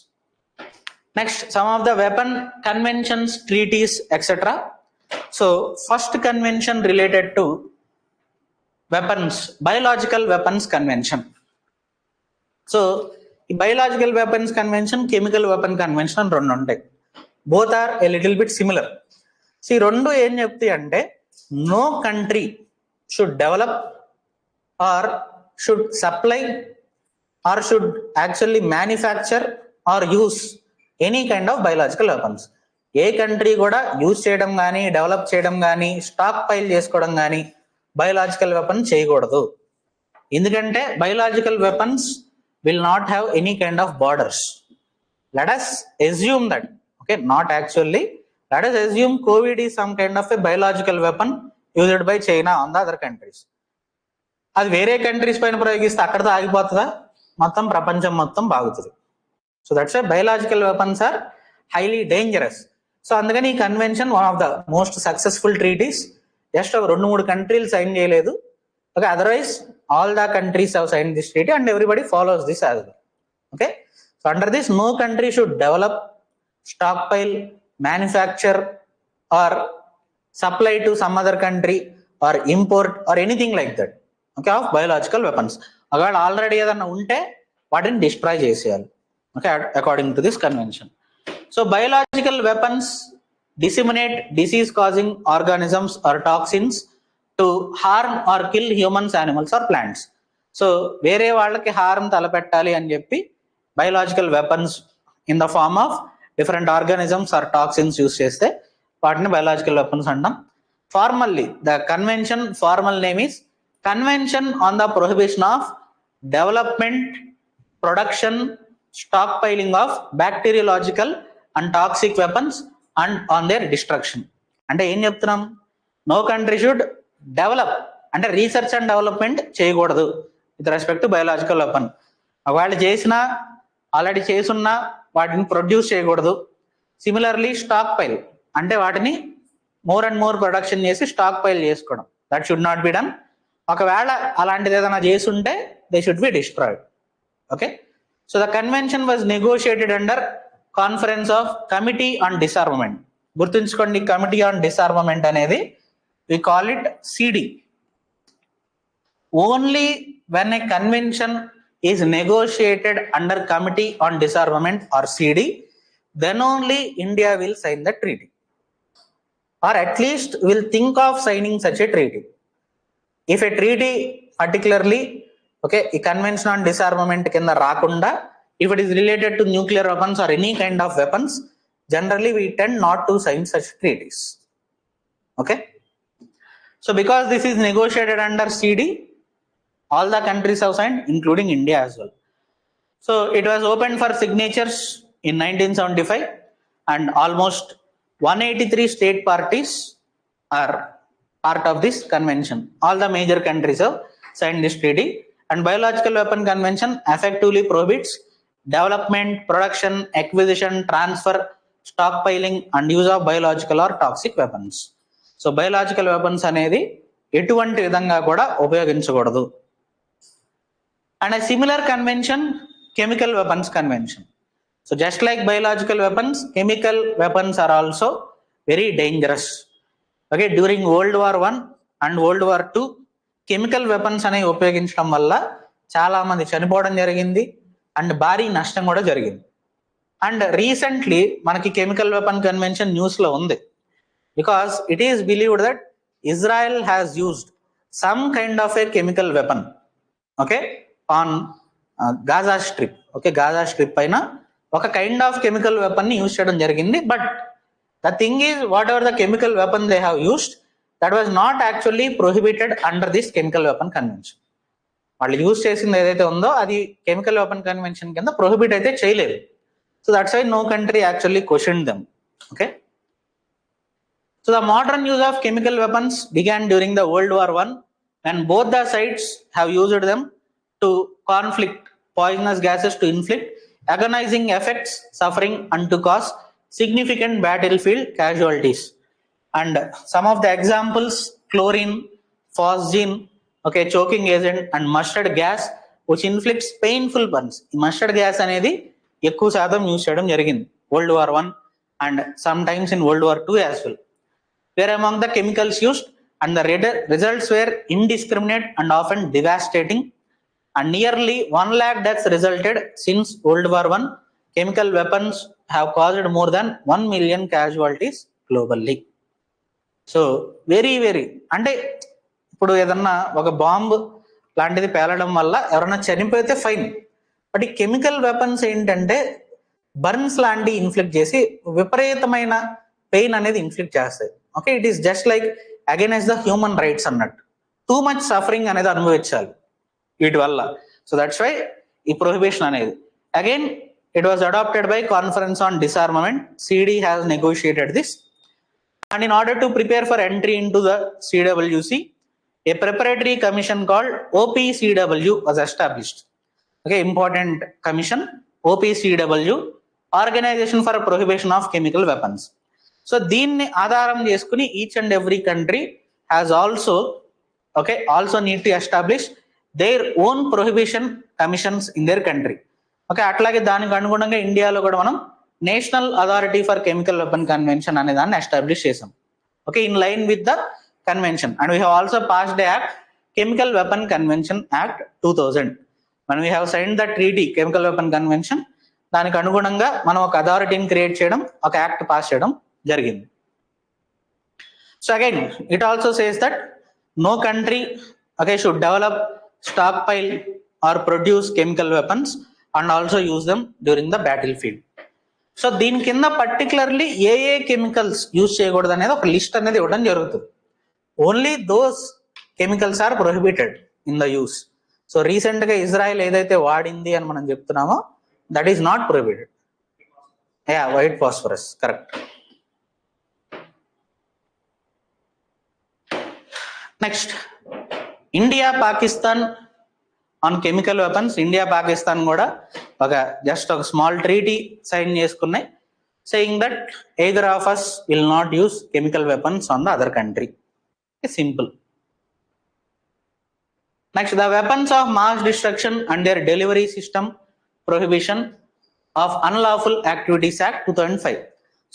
Next, some of the weapon conventions, treaties etcetera. So first convention related to weapons, biological weapons convention. So ఈ biological weapons convention, chemical weapon convention అని రెండు ఉంటాయి. Both are a little bit similar. So ఈ రెండు ఏం చెప్తాయి అంటే, no country should develop or should supply or should actually manufacture or use any kind of biological weapons. A country కూడా use చేయడం కానీ, డెవలప్ చేయడం కానీ, స్టాక్ పైల్ చేసుకోవడం కానీ బయోలాజికల్ వెపన్ చేయకూడదు. ఎందుకంటే biological weapons will not have any kind of borders. Let us assume that, okay, not actually, let us assume COVID is some kind of a biological weapon used by China on the other countries. అది వేరే countries పైన ప్రయోగిస్తే అక్కడతో ఆగిపోతుందా? మొత్తం ప్రపంచం మొత్తం బాగుతుంది. So that's why biological weapons are highly dangerous. So అందుకని ఈ convention one of the most successful treaties. Just ఒక 2-3 కంట్రీలు సైన్ చేయలేదు. Okay, otherwise all the countries have signed this treaty and everybody follows this as well. Okay, so under this, no country should develop, stockpile, manufacture or supply to some other country or import or anything like that, okay, of biological weapons. ఒకవేళ already ఏదన్నా ఉంటే వాటిని destroy చేసేయాలి. Okay, according to this convention. So biological weapons disseminate disease causing organisms or toxins to harm or kill humans, animals or plants. So వేరే వాళ్ళకి harm తలపెట్టాలి అని చెప్పి biological weapons in the form of different organisms or toxins use చేస్తే వాటిని biological weapons అంటాం. Formally the convention formal name is convention on the prohibition of development, production, stock piling of bacteriological and toxic weapons and on their destruction. అంటే ఏం చెప్తున్నాం? No country should develop అంటే research and development చేయకూడదు with respect to biological weapon. వాళ్ళు చేసినా, already చేసున్నా వాటిని produce చేయకూడదు. Similarly stock pile అంటే వాటిని మోర్ అండ్ మోర్ ప్రొడక్షన్ చేసి స్టాక్ పైల్ చేసుకోవడం, that should not be done. ఒకవేళ అలాంటిది ఏదైనా చేసుంటే they should be destroyed. Okay, so the convention was negotiated under conference of committee on disarmament. గుర్తుంచుకోండి, కమిటీ ఆన్ డిసార్మమెంట్ అనేది we call it CD. Only when a convention is negotiated under Committee on Disarmament or CD, then only India will sign the treaty, or at least will think of signing such a treaty. If a treaty particularly, okay, a convention on disarmament kinda rakunda, if it is related to nuclear weapons or any kind of weapons, generally we tend not to sign such treaties. Okay, so because this is negotiated under CD, all the countries have signed, including India as well. So it was opened for signatures in 1975 and almost 183 state parties are part of this convention. All the major countries have signed this treaty, and biological weapon convention effectively prohibits development, production, acquisition, transfer, stockpiling and use of biological or toxic weapons. So biological weapons అనేది ఎటువంటి విధంగా కూడా ఉపయోగించకూడదు. And a similar convention, chemical weapons convention. So just like biological weapons, chemical weapons are also very dangerous. Okay, during World War I and World War II, chemical weapons అనేవి ఉపయోగించడం వల్ల చాలా మంది చనిపోవడం జరిగింది అండ్ భారీ నష్టం కూడా జరిగింది. అండ్ రీసెంట్లీ మనకి కెమికల్ వెపన్ కన్వెన్షన్ న్యూస్ లో ఉంది, because it is believed that Israel has used some kind of a chemical weapon, okay, on Gaza Strip. Okay, Gaza Strip paina oka kind of chemical weapon ni use cheyadam jarigindi. But the thing is, whatever the chemical weapon they have used, that was not actually prohibited under this chemical weapon convention. వాళ్ళు use చేసింది ఏదైతే ఉందో అది chemical weapon convention కింద prohibit అయితే చేయలేదు. So that's why no country actually questioned them. Okay, so the modern use of chemical weapons began during the World War I, when both the sides have used them to conflict poisonous gases to inflict agonizing effects, suffering and to cause significant battlefield casualties. And some of the examples: chlorine, phosgene, okay, choking agent and mustard gas which inflicts painful burns. ఈ mustard gas అనేది ఎక్కువ శాతం use చేయడం జరిగింది World War I and some times in World War II as well. Were among the chemicals used and the results were indiscriminate and often devastating, and nearly 1 lakh deaths resulted since World War I. Chemical weapons have caused more than 1 million casualties globally. So very అంటే ఇప్పుడు ఏదన్నా ఒక bomb లాంటిది పేలడం వల్ల ఎవరైనా చనిపోతే fine, but ఈ chemical weapons ఏంటంటే బర్న్స్ లాంటి ఇన్ఫ్లిక్ట్ చేసి విపరీతమైన పెయిన్ అనేది ఇన్ఫ్లిక్ట్ చేస్తాయి. Okay, it is just like against the human rights అన్నట్టు. టూ మచ్ సఫరింగ్ అనేది అనుభవించాలి వీటి వల్ల. సో దట్స్ వై ఈ ప్రొహిబిషన్ అనేది. Again it was adapted by conference on disarmament. CD has negotiated this, and in order to prepare for entry into the CWC, a preparatory commission called OPCW was established. Okay, important commission, OPCW, Organization for Prohibition of Chemical Weapons. So దీన్ని ఆధారం చేసుకుని each and every country has also need to establish their own prohibition commissions in their country. Okay, అట్లాగే దానికి అనుగుణంగా ఇండియాలో కూడా మనం national authority for chemical weapon convention అనే దాన్ని ఎస్టాబ్లిష్ చేసాం. Okay, in line with the convention. And we have also passed act, chemical weapon convention act 2000. మనం we have signed the treaty chemical weapon convention. దానికి అనుగుణంగా మనం ఒక అథారిటీని create చేయడం, ఒక యాక్ట్ పాస్ చేయడం జరిగింది. So again it also says that no country should develop, stockpile or produce chemical weapons and also use them during the battlefield. So దీని కింద పర్టికులర్లీ ఏ కెమికల్స్ యూజ్ చేయకూడదు అనేది ఒక లిస్ట్ అనేది ఇవ్వడం జరుగుతుంది. Only those chemicals are prohibited in the use. So recent గా Israel ఏదైతే వాడింది అని మనం చెప్తున్నామో that is not prohibited. White phosphorus, correct. Next, India Pakistan on chemical weapons. India Pakistan కూడా ఒక స్మాల్ ట్రీటీ సైన్ చేసుకున్నాయి, saying that either of us will not use chemical weapons on the other country. Simple. Next, the weapons of mass destruction and their delivery system prohibition of unlawful activities act 2005.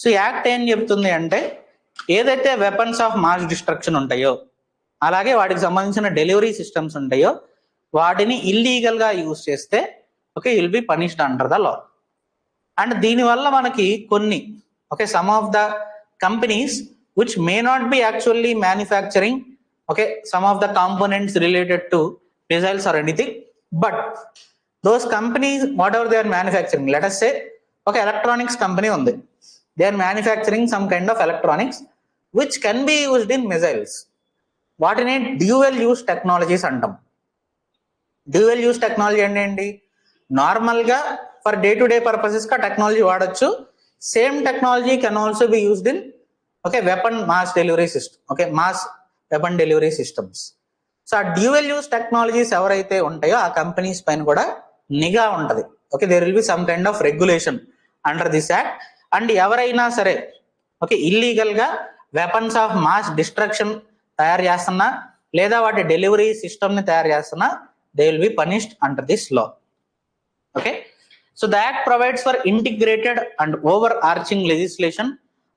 So ఈ act ఏం చెప్తుంది అంటే ఏదైతే weapons of mass destruction ఉంటాయో అలాగే వాటికి సంబంధించిన delivery systems ఉంటాయో వాటిని ఇల్లీగల్ గా యూజ్ చేస్తే will be punished under the law. And దీనివల్ల మనకి కొన్ని some of the companies which may not be actually manufacturing some of the components related to missiles or anything, but those companies whatever they are manufacturing, let us say electronics company undi, they are manufacturing some kind of electronics which can be used in missiles. వాటిని dual use technologies అంటాం. Dual use technology అంటే ఏంటి? Normal గా for day to day purposes గా technology వాడచ్చు. Same technology can also be used in weapon mass delivery system, mass weapon delivery systems. So ఆ dual use technologies ఎవరైతే ఉంటాయో ఆ కంపెనీస్ పైన కూడా నిఘా ఉంటది. There will be some kind of regulation under this act. And ఎవరైనా సరే ఇల్లీగల్ గా వెపన్స్ ఆఫ్ మాస్ డిస్ట్రక్షన్ తయారు చేస్తున్నా లేదా వాటి డెలివరీ సిస్టమ్ ని తయారు చేస్తున్నా they will be punished under this law. So the act provides for integrated and over arching legislation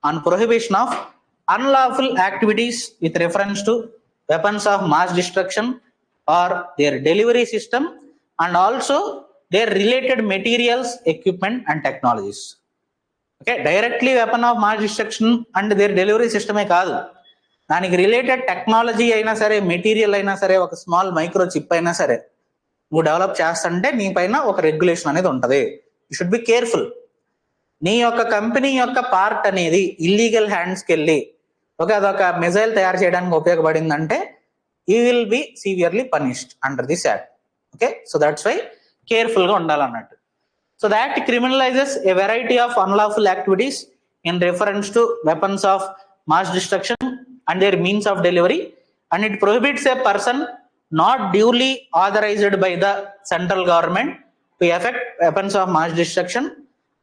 on prohibition of unlawful activities with reference to weapons of mass destruction or their delivery system and also their related materials, equipment and technologies. Directly weapon of mass destruction and their delivery system కాదు, దానికి related technology అయినా సరే, material అయినా సరే, ఒక small micro chip అయినా సరే నువ్వు డెవలప్ చేస్తుంటే నీ పైన ఒక రెగ్యులేషన్ అనేది ఉంటది. You should be careful. నీ యొక్క కంపెనీ యొక్క పార్ట్ అనేది ఇల్లీగల్ హ్యాండ్స్కి వెళ్ళి అదొక మిసైల్ తయారు చేయడానికి ఉపయోగపడిందంటే you will be severely punished under this act. So that's why careful గా ఉండాలన్నట్టు. So the act criminalises a variety of unlawful activities in reference to weapons of mass destruction and their means of delivery, and it prohibits a person not duly authorized by the central government to effect weapons of mass destruction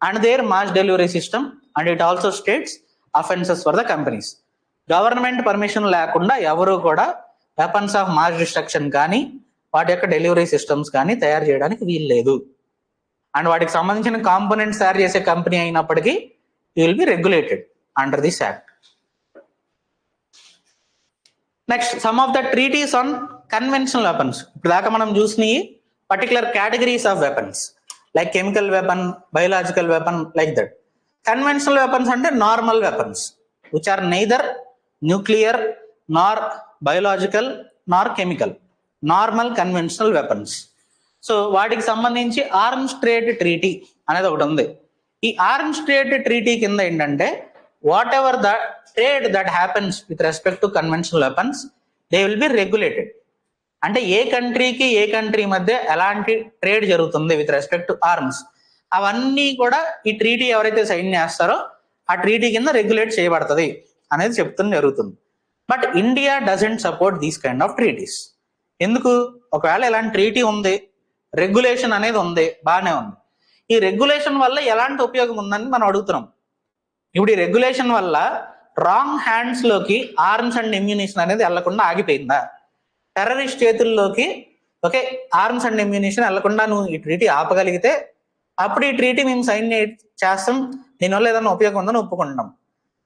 and their mass delivery system, and it also states offenses for the companies. Government permission లేకుండా ఎవరు కూడా weapons of mass destruction కానీ వాటి యొక్క delivery systems కానీ తయారు చేయడానికి వీలు లేదు. అండ్ వాటికి సంబంధించిన కాంపోనెంట్స్ తయారు చేసే కంపెనీ అయినప్పటికీ you will be regulated under this act. Next, some of the treaties on conventional weapons. ఇప్పుడు దాకా మనం చూసినవి particular categories of weapons like chemical weapon, biological weapon, like that. Conventional weapons అంటే normal weapons which are neither nuclear nor biological nor chemical, normal conventional weapons. So వాటికి సంబంధించి arms trade treaty అనేది ఒకటి ఉంది. ఈ ఆర్మ్స్ ట్రేడ్ ట్రీటీ కింద ఏంటంటే what ever the trade that happens with respect to conventional weapons they will be regulated. అంటే ఏ కంట్రీకి ఏ కంట్రీ మధ్య ఎలాంటి ట్రేడ్ జరుగుతుంది విత్ రెస్పెక్ట్ టు ఆర్మ్స్, అవన్నీ కూడా ఈ ట్రీటీ ఎవరైతే సైన్ చేస్తారో ఆ ట్రీటీ కింద రెగ్యులేట్ చేయబడుతుంది అనేది చెప్తున్న జరుగుతుంది. But India doesn't support these kind of treaties. ఎందుకు? ఒకవేళ ఇలాంటి ట్రీటీ ఉంది, రెగ్యులేషన్ అనేది ఉంది, బాగానే ఉంది. ఈ రెగ్యులేషన్ వల్ల ఎలాంటి ఉపయోగం ఉందని మనం అడుగుతున్నాం. ఇప్పుడు ఈ రెగ్యులేషన్ వల్ల రాంగ్ హ్యాండ్స్ లోకి ఆర్మ్స్ అండ్ ఎమ్యూనిషన్ అనేది వెళ్లకుండా ఆగిపోయిందా? టెర్రరిస్ట్ చేతుల్లోకి ఓకే ఆర్మ్స్ అండ్ ఎమ్యూనిషన్ వెళ్లకుండా నువ్వు ఈ ట్రీటీ ఆపగలిగితే అప్పుడు ఈ ట్రీటీ మేము సైన్ చేస్తాం, దీనివల్ల ఏదైనా ఉపయోగం ఉందని ఒప్పుకుంటాం.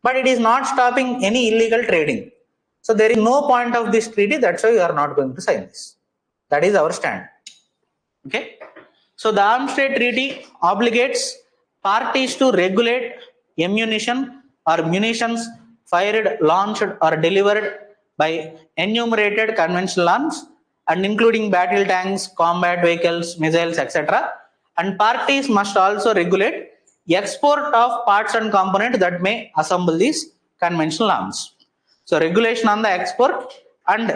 But it is not stopping any illegal trading. So there is no point of this treaty, that's why we are not going to sign this. That is our stand. Okay. So the Arms Trade Treaty obligates parties to regulate ammunition or munitions fired, launched or delivered by enumerated conventional arms and including battle tanks, combat vehicles, missiles, etc. And parties must also regulate export of parts and components that may assemble these conventional arms. So regulation on the export and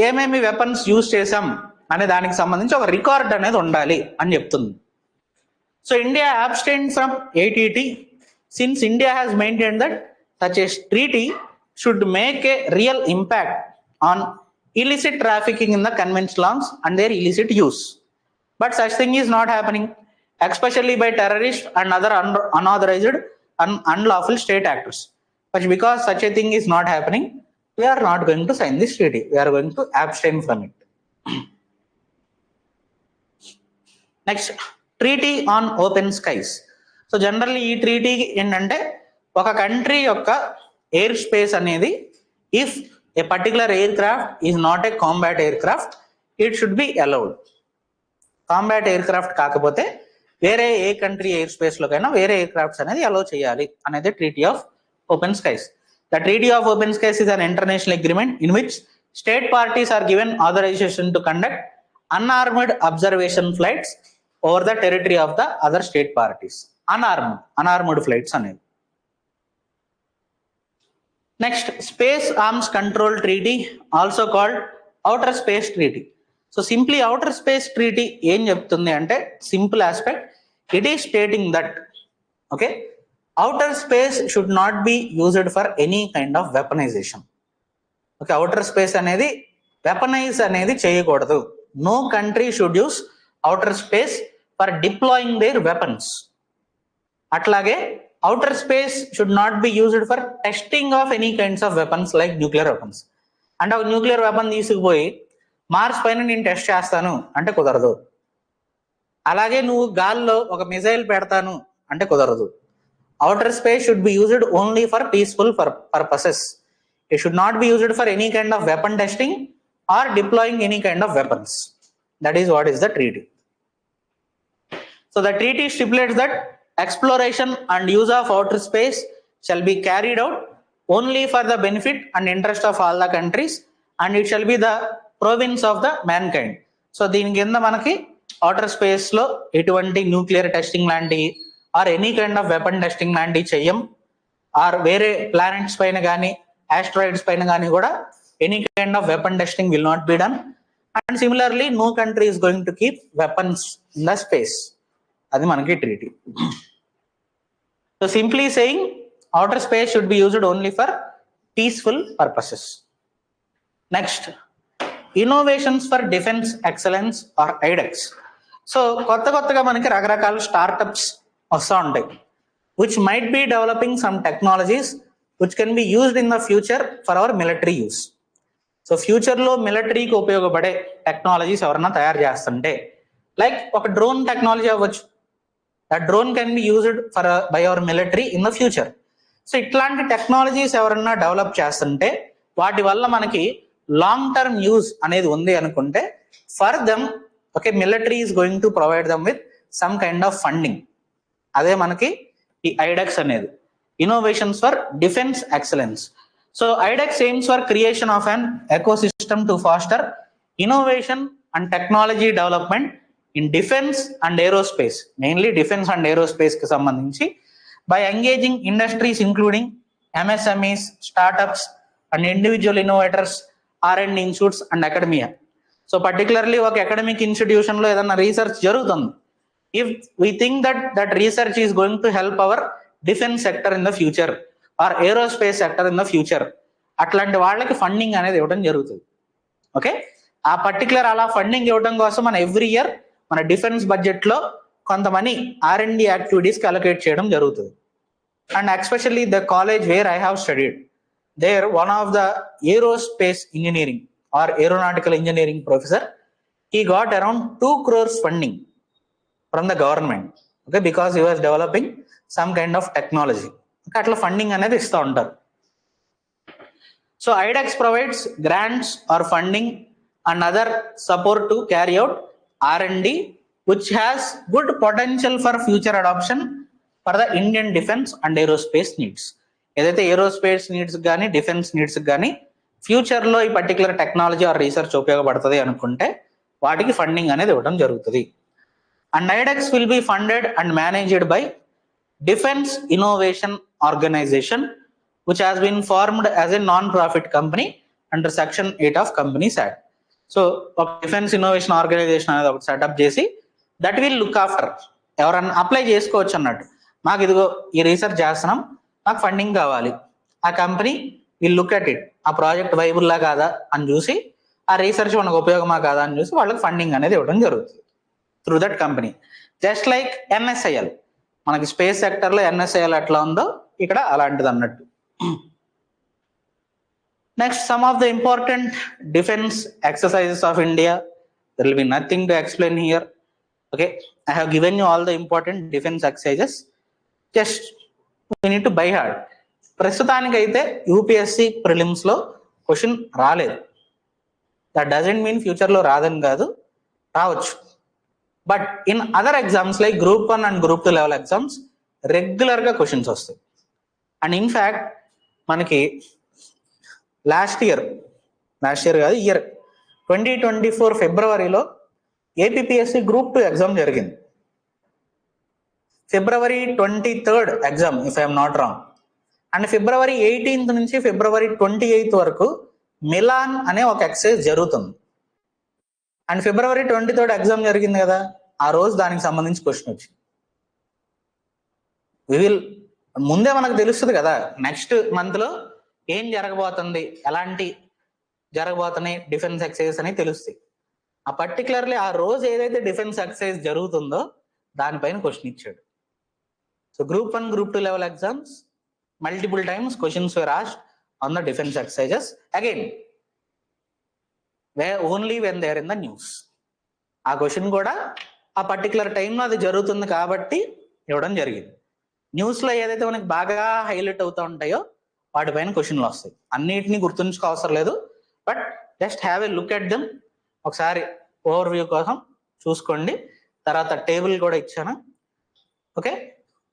ఏమేమి weapons use చేసాం అనే దానికి సంబంధించి ఒక record అనేది ఉండాలి అని చెప్తుంది. So India abstained from ATT since India has maintained that such a treaty should make a real impact on illicit trafficking in the conventional arms and their illicit use. But such thing is not happening, especially by terrorists and other unauthorized and unlawful state actors. But because such a thing is not happening, we are not going to sign this treaty. We are going to abstain from it. Next, treaty on open skies. So generally ఈ treaty ఏంటంటే ఒక country యొక్క air space అనేది if a particular aircraft is not a combat aircraft, it should be allowed. Combat aircraft కాకపోతే వేరే ఏ country air space లోకైనా వేరే ఎయిర్ క్రాఫ్ట్స్ అనేది అలౌ చేయాలి అనేది treaty of open skies. The Treaty of Open Skies is an international agreement in which state parties are given authorization to conduct unarmed observation flights over the territory of the other state parties. Unarmed flights అనేది. Next, Space Arms Control Treaty, also called Outer Space Treaty. So simply Outer Space Treaty ఏం చెప్తుంది అంటే simple aspect, it is stating that okay outer space should not be used for any kind of weaponization. Okay, outer space అనేది weaponize అనేది చేయకూడదు. No country should use outer space for deploying their weapons. అట్లాగే outer space should not be used for testing of any kinds of weapons like nuclear weapons. అంటే ఒక nuclear weapon తీసుకుపోయి Mars పైన నేను test చేస్తాను అంటే కుదరదు. అలాగే నువ్వు గాల్లో ఒక మిసైల్ పెడతాను అంటే కుదరదు. Outer space should be used only for peaceful purposes. It should not be used for any kind of weapon testing or deploying any kind of weapons. That is what is the treaty. So the treaty stipulates that exploration and use of outer space shall be carried out only for the benefit and interest of all the countries and it shall be the province of the mankind. So దీని కింద మనకి outer space లో ఎటువంటి nuclear testing లాంటి or any kind of weapon testing లాంటివి చెయ్యం. Are వేరే planets పైన కానీ ఆస్ట్రాయిడ్స్ పైన కానీ కూడా any kind of weapon testing will not be done. And similarly no country is going to keep weapons in the space. అది మనకి treaty. So simply saying outer space should be used only for peaceful purposes. Next, innovations for defense excellence or IDEX. So కొత్తగా మనకి రకరకాల startups వస్తూ ఉంటాయి which might be developing some technologies which can be used in the future for our military use. So ఫ్యూచర్లో మిలిటరీకి ఉపయోగపడే technologies ఎవరన్నా తయారు చేస్తుంటే, లైక్ ఒక డ్రోన్ టెక్నాలజీ అవ్వచ్చు, that drone can be used for by our military in the future. So ఇట్లాంటి technologies ఎవరన్నా డెవలప్ చేస్తుంటే వాటి వల్ల మనకి లాంగ్ టర్మ్ యూజ్ అనేది ఉంది అనుకుంటే, for them okay military is going to provide them with some kind of funding. అదే మనకి ఈ ఐడెక్స్ అనేది, innovations for defence excellence. So ఐడెక్స్ AIIMS for creation of an ecosystem to faster innovation and technology development in defence and aerospace, mainly defence and aerospace కి సంబంధించి, by engaging industries including MSMEs, startups and individual innovators, R&D institutes and academia. So particularly ఒక academic institution లో ఏదైనా research జరుగుతుంది, if we think that research is going to help our defence sector in the future or aerospace sector in the future, అట్లాంటి వాళ్ళకి funding అనేది ఇవ్వడం జరుగుతుంది. Okay, ఆ పర్టికులర్ అలా ఫండింగ్ ఇవ్వడం కోసం మన ఎవ్రీ ఇయర్ మన డిఫెన్స్ బడ్జెట్ లో కొంత మనీ R&D యాక్టివిటీస్ కి అలొకేట్ చేయడం జరుగుతుంది. And especially the college where I have studied, there one of the aerospace engineering or aeronautical engineering professor, he got around 2 crores funding from the government, okay, because he was developing some kind of technology. Okay, atla funding anedi istha untaru. So IDEX provides grants or funding and other support to carry out R&D which has good potential for future adoption for the Indian defense and aerospace needs. ఏదైతే aerospace needs కానీ defence needs కానీ future లో ఈ particular technology are research ఉపయోగపడుతుంది అనుకుంటే వాటికి funding అనేది ఇవ్వడం జరుగుతుంది. And iDEX will be funded and managed by defence innovation organisation which has been formed as a non-profit company under Section 8 of Companies Act. So ఒక defence innovation organisation అనేది ఒకటి setup చేసి దట్ విల్ లుక్ ఆఫ్టర్, ఎవరన్నా apply చేసుకోవచ్చు అన్నట్టు, మాకు ఇదిగో ఈ రీసెర్చ్ చేస్తున్నాం, మాకు ఫండింగ్ కావాలి, ఆ company will look at it, ఆ ప్రాజెక్ట్ వైబుల్లా కాదా అని చూసి, ఆ రీసెర్చ్ మనకు ఉపయోగమా కాదా అని చూసి వాళ్ళకి ఫండింగ్ అనేది ఇవ్వడం జరుగుతుంది through that company. Just like NSIL, మనకి స్పేస్ సెక్టర్ లో NSIL ఎట్లా ఉందో ఇక్కడ అలాంటిది అన్నట్టు. Next, some of the important defense exercises of India. There will be nothing to explain here. Okay, I have given you all the important defense exercises. Just we need to by heart. ప్రస్తుతానికి అయితే UPSC prelims లో question రాలేదు. That doesn't mean future లో రాదని కాదు, రావచ్చు. But in other exams like Group 1 and Group 2 level exams regular గా questions వస్తాయి. అండ్ ఇన్ఫాక్ట్ మనకి లాస్ట్ ఇయర్ కాదు, ఇయర్ 2024 ఫిబ్రవరిలో APPSC Group 2 ఎగ్జామ్ జరిగింది. February 23rd exam if I'm not wrong. And February 18th నుంచి February 28th వరకు melon అనే ఒక ఎక్సర్సైజ్ జరుగుతుంది. అండ్ February 23rd ఎగ్జామ్ జరిగింది కదా, ఆ రోజు దానికి సంబంధించి క్వశ్చన్ వచ్చింది. ముందే మనకు తెలుస్తుంది కదా నెక్స్ట్ మంత్ లో ఏం జరగబోతుంది, ఎలాంటి జరగబోతున్నాయి డిఫెన్స్ ఎక్సర్సైజ్ అని తెలుస్తాయి. ఆ పర్టికులర్లీ ఆ రోజు ఏదైతే డిఫెన్స్ ఎక్సర్సైజ్ జరుగుతుందో దానిపైన క్వశ్చన్ ఇచ్చాడు. So Group 1, Group 2 level exams multiple times questions were asked on the defense exercises, again where only when they are in the news. ఆ క్వశ్చన్ కూడా ఆ పర్టికులర్ టైంలో అది జరుగుతుంది కాబట్టి ఇవ్వడం జరిగింది. న్యూస్ లో ఏదైతే మనకి బాగా హైలైట్ అవుతూ ఉంటాయో వాటిపైన క్వశ్చన్లు వస్తాయి. అన్నిటినీ గుర్తుంచుకో అవసరం లేదు, but just have a look at them. ఒకసారి ఓవర్ వ్యూ కోసం చూసుకోండి. తర్వాత టేబుల్ కూడా ఇచ్చాను. Okay,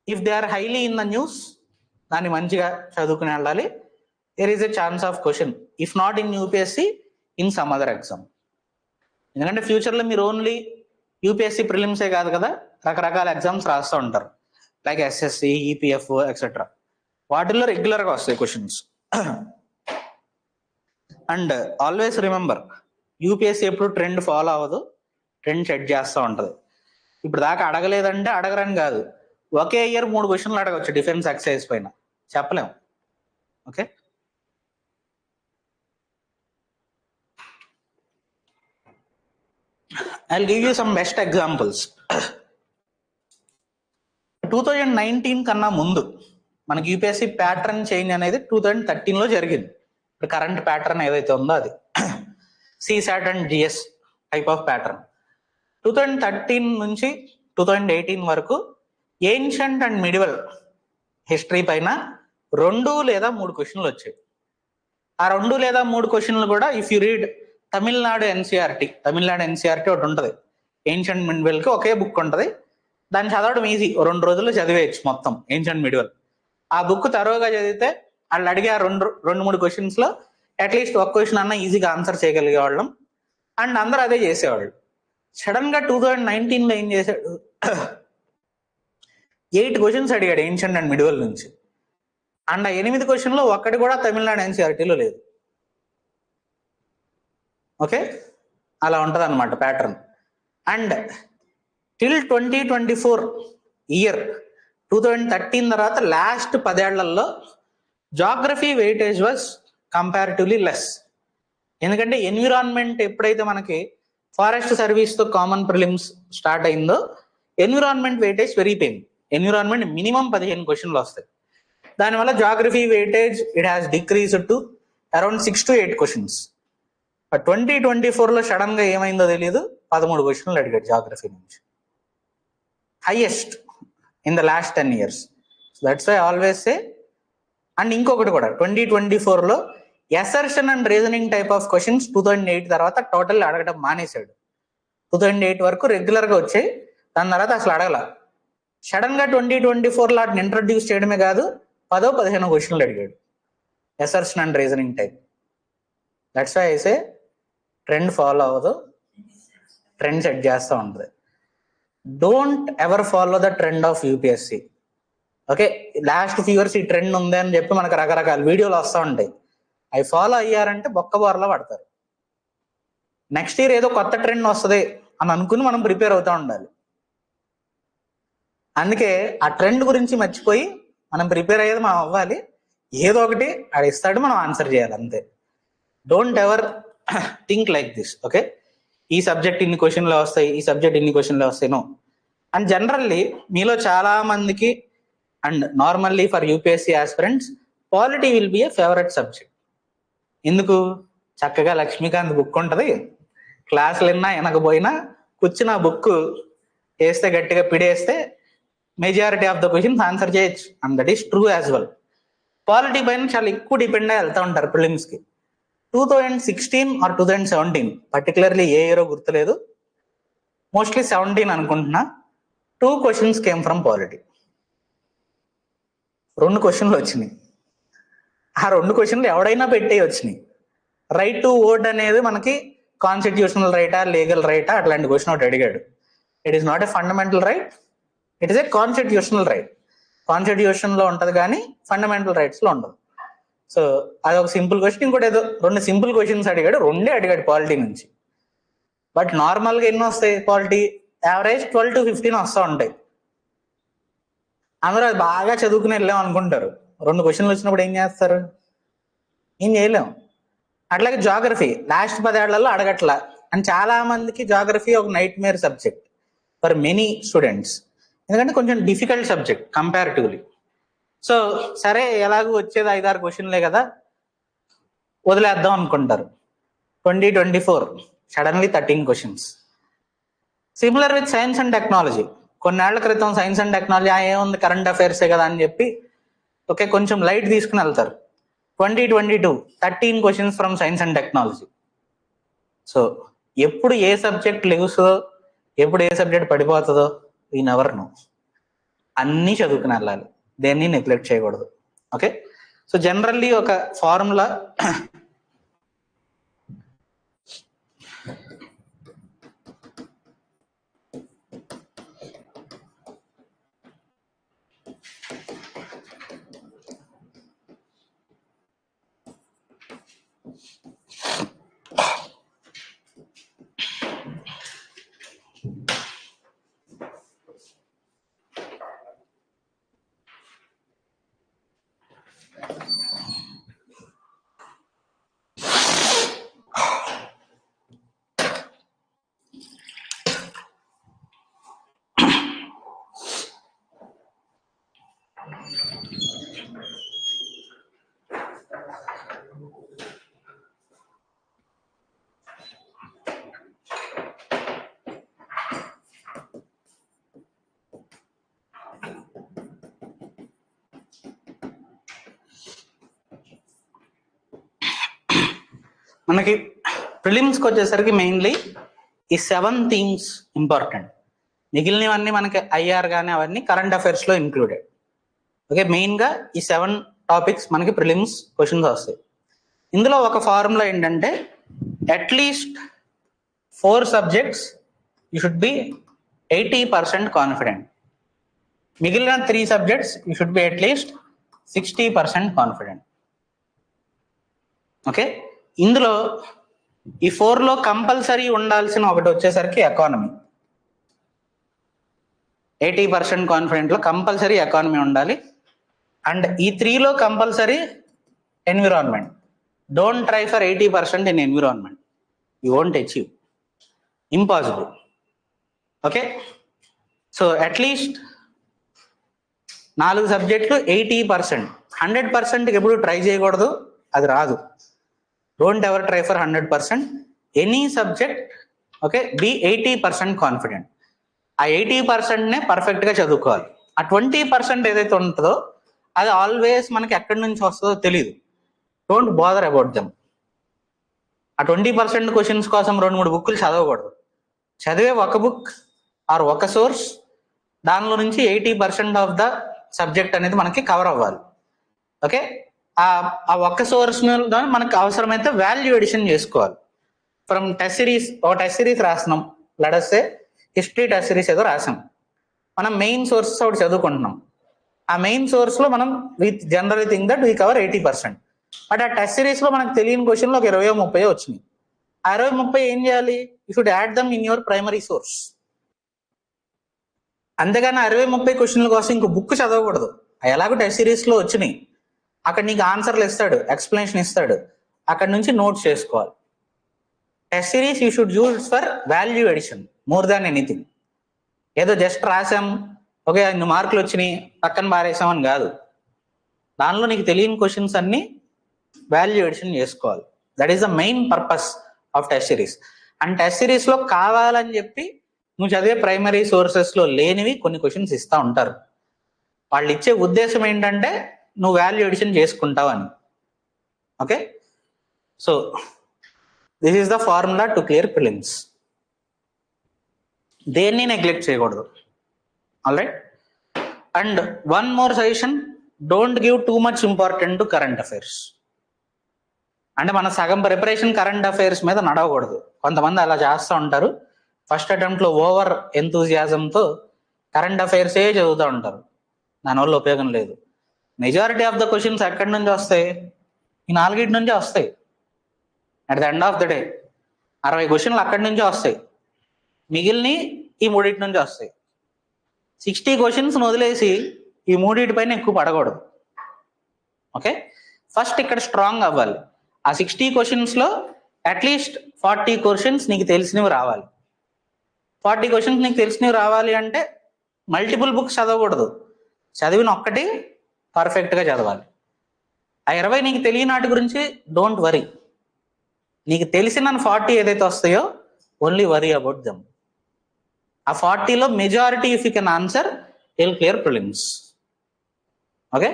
if they are highly in the news దాన్ని మంచిగా చదువుకుని వెళ్ళాలి. There is a chance of question, if not in UPSC, in some other exam. ఎందుకంటే ఫ్యూచర్లో మీరు ఓన్లీ UPSC ప్రిలిమ్సే కాదు కదా, రకరకాల ఎగ్జామ్స్ రాస్తూ ఉంటారు, లైక్ SSC, EPF ఎక్సెట్రా. వాటిల్లో రెగ్యులర్గా వస్తాయి questions. And always remember, UPSC ఎప్పుడు ట్రెండ్ ఫాలో అవ్వదు, ట్రెండ్ సెట్ చేస్తూ ఉంటుంది. ఇప్పుడు దాకా అడగలేదంటే అడగరని కాదు, ఒకే ఇయర్ 3 క్వశ్చన్లు అడగవచ్చు డిఫెన్స్ ఎక్సర్సైజ్ పైన, చెప్పలేం. Okay, I'll give you some best examples. 2019 కన్నా ముందు మనకి UPSC ప్యాటర్న్ చేంజ్ అనేది 2013లో జరిగింది. ఇప్పుడు కరెంట్ ప్యాటర్న్ ఏదైతే ఉందో అది CSAT and GS type of pattern. 2013 నుంచి 2018 వరకు ఏన్షియంట్ అండ్ మిడివల్ హిస్టరీ పైన 2 లేదా 3 క్వశ్చన్లు వచ్చాయి. ఆ 2 లేదా 3 క్వశ్చన్లు కూడా if you read Tamil Nadu NCERT ఒకటి ఉంటుంది, ఏన్షియంట్ మిడివల్కి ఒకే బుక్ ఉంటుంది, దాన్ని చదవడం ఈజీ, 2 రోజుల్లో చదివేయచ్చు మొత్తం ఏన్షియంట్ మిడివల్. ఆ బుక్ తరోగా చదివితే వాళ్ళు అడిగే ఆ 2-3 క్వశ్చన్స్ లో అట్లీస్ట్ ఒక క్వశ్చన్ అన్న ఈజీగా ఆన్సర్ చేయగలిగే వాళ్ళం, అండ్ అందరూ అదే చేసేవాళ్ళు. సడన్ గా 2019 లో ఏం చేశాడు, 8 క్వశ్చన్స్ అడిగాడు ఏన్షియంట్ అండ్ మిడివల్ నుంచి, అండ్ ఆ 8 క్వశ్చన్లో ఒక్కటి కూడా తమిళనాడు ఎన్సీఆర్టీలో లేదు. ఓకే, అలా ఉంటుంది అనమాట ప్యాటర్న్. అండ్ టిల్ 2024 ఇయర్, 2013 తర్వాత లాస్ట్ 10 ఏళ్లలో geography weightage was comparatively less. ఎందుకంటే ఎన్విరాన్మెంట్ ఎప్పుడైతే మనకి ఫారెస్ట్ సర్వీస్తో కామన్ ప్రిలిమ్స్ స్టార్ట్ అయిందో ఎన్విరాన్మెంట్ వెయిటేజ్ పెరిగిపోయింది. ఎన్విరాన్మెంట్ మినిమం 15 క్వశ్చన్లు వస్తాయి. దానివల్ల geography weightage it has decreased to around 6 to 8 questions. 2024లో సడన్ గా ఏమైందో తెలియదు, 13 క్వశ్చన్లు అడిగాడు జాగ్రఫీ నుంచి, highest in the last 10 years. That's why always say. And ఇంకొకటి కూడా 2024లో assertion and reasoning type of questions 2008 తర్వాత టోటల్ అడగడం మానేశాడు. 2008 వరకు రెగ్యులర్ గా వచ్చాయి, దాని తర్వాత అసలు అడగల. సడన్ గా 2024లో వాటిని ఇంట్రడ్యూస్ చేయడమే కాదు, 10-15 క్వశ్చన్లు అడిగాడు assertion and reasoning type. That's why అయితే ట్రెండ్ ఫాలో అవ్వదు, ట్రెండ్ సెట్ చేస్తూ ఉంటుంది. Don't ever follow the trend of UPSC. Okay, last few years ఈ ట్రెండ్ ఉంది అని చెప్పి మనకు రకరకాల వీడియోలు వస్తూ ఉంటాయి, అవి ఫాలో అయ్యారంటే బొక్క బోర్లో పడతారు. నెక్స్ట్ ఇయర్ ఏదో కొత్త ట్రెండ్ వస్తుంది అని అనుకుని మనం ప్రిపేర్ అవుతూ ఉండాలి. అందుకే ఆ ట్రెండ్ గురించి మర్చిపోయి మనం ప్రిపేర్ అయ్యేది మనం అవ్వాలి. ఏదో ఒకటి ఆడిస్తాడు, మనం ఆన్సర్ చేయాలి అంతే. Don't ever think like this. Okay, ఈ సబ్జెక్ట్ ఇన్ని క్వశ్చన్లు వస్తాయి, ఈ సబ్జెక్ట్ ఇన్ని క్వశ్చన్లు వస్తాయి, నో. అండ్ జనరల్లీ మీలో చాలా మందికి and normally for UPSC aspirants polity will be A favourite subject. ఎందుకు? చక్కగా లక్ష్మీకాంత్ బుక్ ఉంటుంది, క్లాసులు విన్నా వెనకపోయినా కూర్చుని ఆ బుక్ వేస్తే గట్టిగా పిడేస్తే majority of the questions answer చేయొచ్చు, and that is true as well. Polity పైన చాలా ఎక్కువ డిపెండ్ అయ్యి వెళ్తూ ఉంటారు ప్రిలిమ్స్కి. 2016 or 2017 పర్టికులర్లీ ఏ ఇయరో గుర్తులేదు, మోస్ట్లీ 17 అనుకుంటున్నా, 2 క్వశ్చన్స్ కేమ్ ఫ్రమ్ పాలిటీ. 2 క్వశ్చన్లు వచ్చినాయి. ఆ 2 క్వశ్చన్లు ఎవడైనా పెట్టే వచ్చినాయి. రైట్ టు ఓట్ అనేది మనకి కాన్స్టిట్యూషనల్ రైటా, లీగల్ రైటా, అట్లాంటి క్వశ్చన్ ఒకటి అడిగాడు. It is not a fundamental right, it is a constitutional right. కాన్స్టిట్యూషన్లో ఉంటుంది కానీ ఫండమెంటల్ రైట్స్లో ఉండదు. సో అది ఒక సింపుల్ క్వశ్చన్. ఇంకోటి ఏదో 2 సింపుల్ క్వశ్చన్స్ అడిగాడు, 2 అడిగాడు పాలిటీ నుంచి. బట్ నార్మల్గా ఎన్ని వస్తాయి పాలిటీ? యావరేజ్ 12 to 15 వస్తూ ఉంటాయి. అందరూ అది బాగా చదువుకుని వెళ్ళాం అనుకుంటారు, 2 క్వశ్చన్లు వచ్చినప్పుడు ఏం చేస్తారు? ఏం చేయలేం. అట్లాగే జాగ్రఫీ లాస్ట్ 10 ఏళ్లలో అడగట్లా, అండ్ చాలా మందికి జాగ్రఫీ ఒక nightmare subject for many students, ఎందుకంటే కొంచెం డిఫికల్ట్ సబ్జెక్ట్ కంపారిటివ్లీ. సో సరే ఎలాగూ వచ్చేది 5-6 క్వశ్చన్లే కదా వదిలేద్దాం అనుకుంటారు. 2024 suddenly 13 questions. Similar with science and technology. కొన్నేళ్ల క్రితం సైన్స్ అండ్ టెక్నాలజీ ఏముంది, కరెంట్ అఫైర్సే కదా అని చెప్పి ఓకే కొంచెం లైట్ తీసుకుని వెళ్తారు. 2022 13 questions from science and technology. So ఎప్పుడు ఏ సబ్జెక్ట్ లెగుస్తుందో, ఎప్పుడు ఏ సబ్జెక్ట్ పడిపోతుందో వీ నెవర్ నో. అన్నీ చదువుకుని వెళ్ళాలి, దేన్ని నెగ్లెక్ట్ చేయకూడదు. ఓకే, సో జనరల్లీ ఒక ఫార్ములా మనకి ప్రిలిమ్స్కి వచ్చేసరికి మెయిన్లీ ఈ 7 థీమ్స్ ఇంపార్టెంట్. మిగిలినవన్నీ మనకి ఐఆర్ కానీ అవన్నీ కరెంట్ అఫైర్స్లో ఇంక్లూడెడ్. ఓకే, మెయిన్గా ఈ 7 టాపిక్స్ మనకి ప్రిలిమ్స్ క్వశ్చన్స్ వస్తాయి. ఇందులో ఒక ఫార్ములా ఏంటంటే at least 4 subjects you should be 80% confident. మిగిలిన 3 subjects you should be at least 60% confident. Okay, ఇందులో ఈ 4లో కంపల్సరీ ఉండాల్సిన ఒకటి వచ్చేసరికి ఎకానమీ. 80% కాన్ఫిడెంట్లో కంపల్సరీ ఎకానమీ ఉండాలి. అండ్ ఈ 3లో compulsory environment. Don't try for 80% in environment, you won't achieve, impossible. Okay, so at least 4 సబ్జెక్టులు 80%. 100% ఎప్పుడు ట్రై చేయకూడదు, అది రాదు. Don't ever try for 100%. Any subject okay B 80% confident. ఆ 80%నే పర్ఫెక్ట్గా చదువుకోవాలి. ఆ 20% ఏదైతే ఉంటుందో అది ఆల్వేస్ మనకి ఎక్కడి నుంచి వస్తుందో తెలియదు. Don't bother about them. ఆ 20% క్వశ్చన్స్ కోసం 2-3 బుక్కులు చదవకూడదు. చదివే ఒక బుక్ ఆర్ ఒక సోర్స్, దానిలో నుంచి 80% ఆఫ్ ద సబ్జెక్ట్ అనేది మనకి కవర్ అవ్వాలి. ఓకే, ఆ ఒక్క సోర్స్ మనకు అవసరమైతే వాల్యూ ఎడిషన్ చేసుకోవాలి. ఫ్రమ్ టెస్ట్ సిరీస్, ఒక టెస్ట్ సిరీస్ రాస్తున్నాం, let's say history test series ఏదో రాసాం. మనం మెయిన్ సోర్సెస్ ఒకటి చదువుకుంటున్నాం. ఆ మెయిన్ సోర్స్లో మనం with general think that we cover 80%. But ఆ టెస్ట్ సిరీస్లో మనకు తెలియని క్వశ్చన్లు ఒక 20-30 వచ్చినాయి. ఆ 20-30 ఏం చేయాలి? You should add them in your primary source. అంతేగాని 60-30 క్వశ్చన్ల కోసం ఇంకో బుక్ చదవకూడదు. ఎలాగో టెస్ట్ సిరీస్లో వచ్చినాయి, అక్కడ నీకు ఆన్సర్లు ఇస్తాడు, ఎక్స్ప్లెనేషన్ ఇస్తాడు, అక్కడ నుంచి నోట్స్ చేసుకోవాలి. Test series you should use for value edition more than anything. ఏదో జస్ట్ రాసాం, ఓకే 2 మార్కులు వచ్చినాయి పక్కన పారేసాం అని కాదు. దానిలో నీకు తెలియని క్వశ్చన్స్ అన్ని వాల్యూ ఎడిషన్ చేసుకోవాలి. That is the main purpose of test series. And test సిరీస్లో కావాలని చెప్పి నువ్వు చదివే ప్రైమరీ సోర్సెస్లో లేనివి కొన్ని క్వశ్చన్స్ ఇస్తూ ఉంటారు. వాళ్ళు ఇచ్చే ఉద్దేశం ఏంటంటే నువ్వు వాల్యూ ఎడిషన్ చేసుకుంటావు అని. Okay, so this is the formula to clear prelims. దేన్ని నెగ్లెక్ట్ చేయకూడదు. Alright, and one more suggestion, don't give too much important to current affairs. అంటే మన సగం ప్రిపరేషన్ కరెంట్ అఫైర్స్ మీద నడవకూడదు. కొంతమంది అలా చేస్తూ ఉంటారు. ఫస్ట్ అటెంప్ట్లో ఓవర్ ఎంతూజియాజంతో కరెంట్ అఫైర్సే చదువుతూ ఉంటారు. దానివల్ల ఉపయోగం లేదు. మెజారిటీ ఆఫ్ ద క్వశ్చన్స్ ఎక్కడి నుంచి వస్తాయి? ఈ 4 నుంచే వస్తాయి. At the end of the day 60 క్వశ్చన్లు అక్కడి నుంచే వస్తాయి. మిగిలిని ఈ 3 నుంచి వస్తాయి. 60 క్వశ్చన్స్ వదిలేసి ఈ 3 పైన ఎక్కువ పడకూడదు. ఓకే, ఫస్ట్ ఇక్కడ స్ట్రాంగ్ అవ్వాలి. ఆ 60 క్వశ్చన్స్లో అట్లీస్ట్ 40 క్వశ్చన్స్ నీకు తెలిసినవి రావాలి. 40 క్వశ్చన్స్ నీకు తెలిసినవి రావాలి అంటే మల్టిపుల్ బుక్స్ చదవకూడదు. చదివిన ఒక్కటి పర్ఫెక్ట్గా చదవాలి. ఆ 20 నీకు తెలియని వాటి గురించి డోంట్ వరీ. నీకు తెలిసిన 40 ఏదైతే వస్తాయో ఓన్లీ వరీ అబౌట్ దెమ్. ఆ 40లో majority if you can answer will clear prelims. Okay,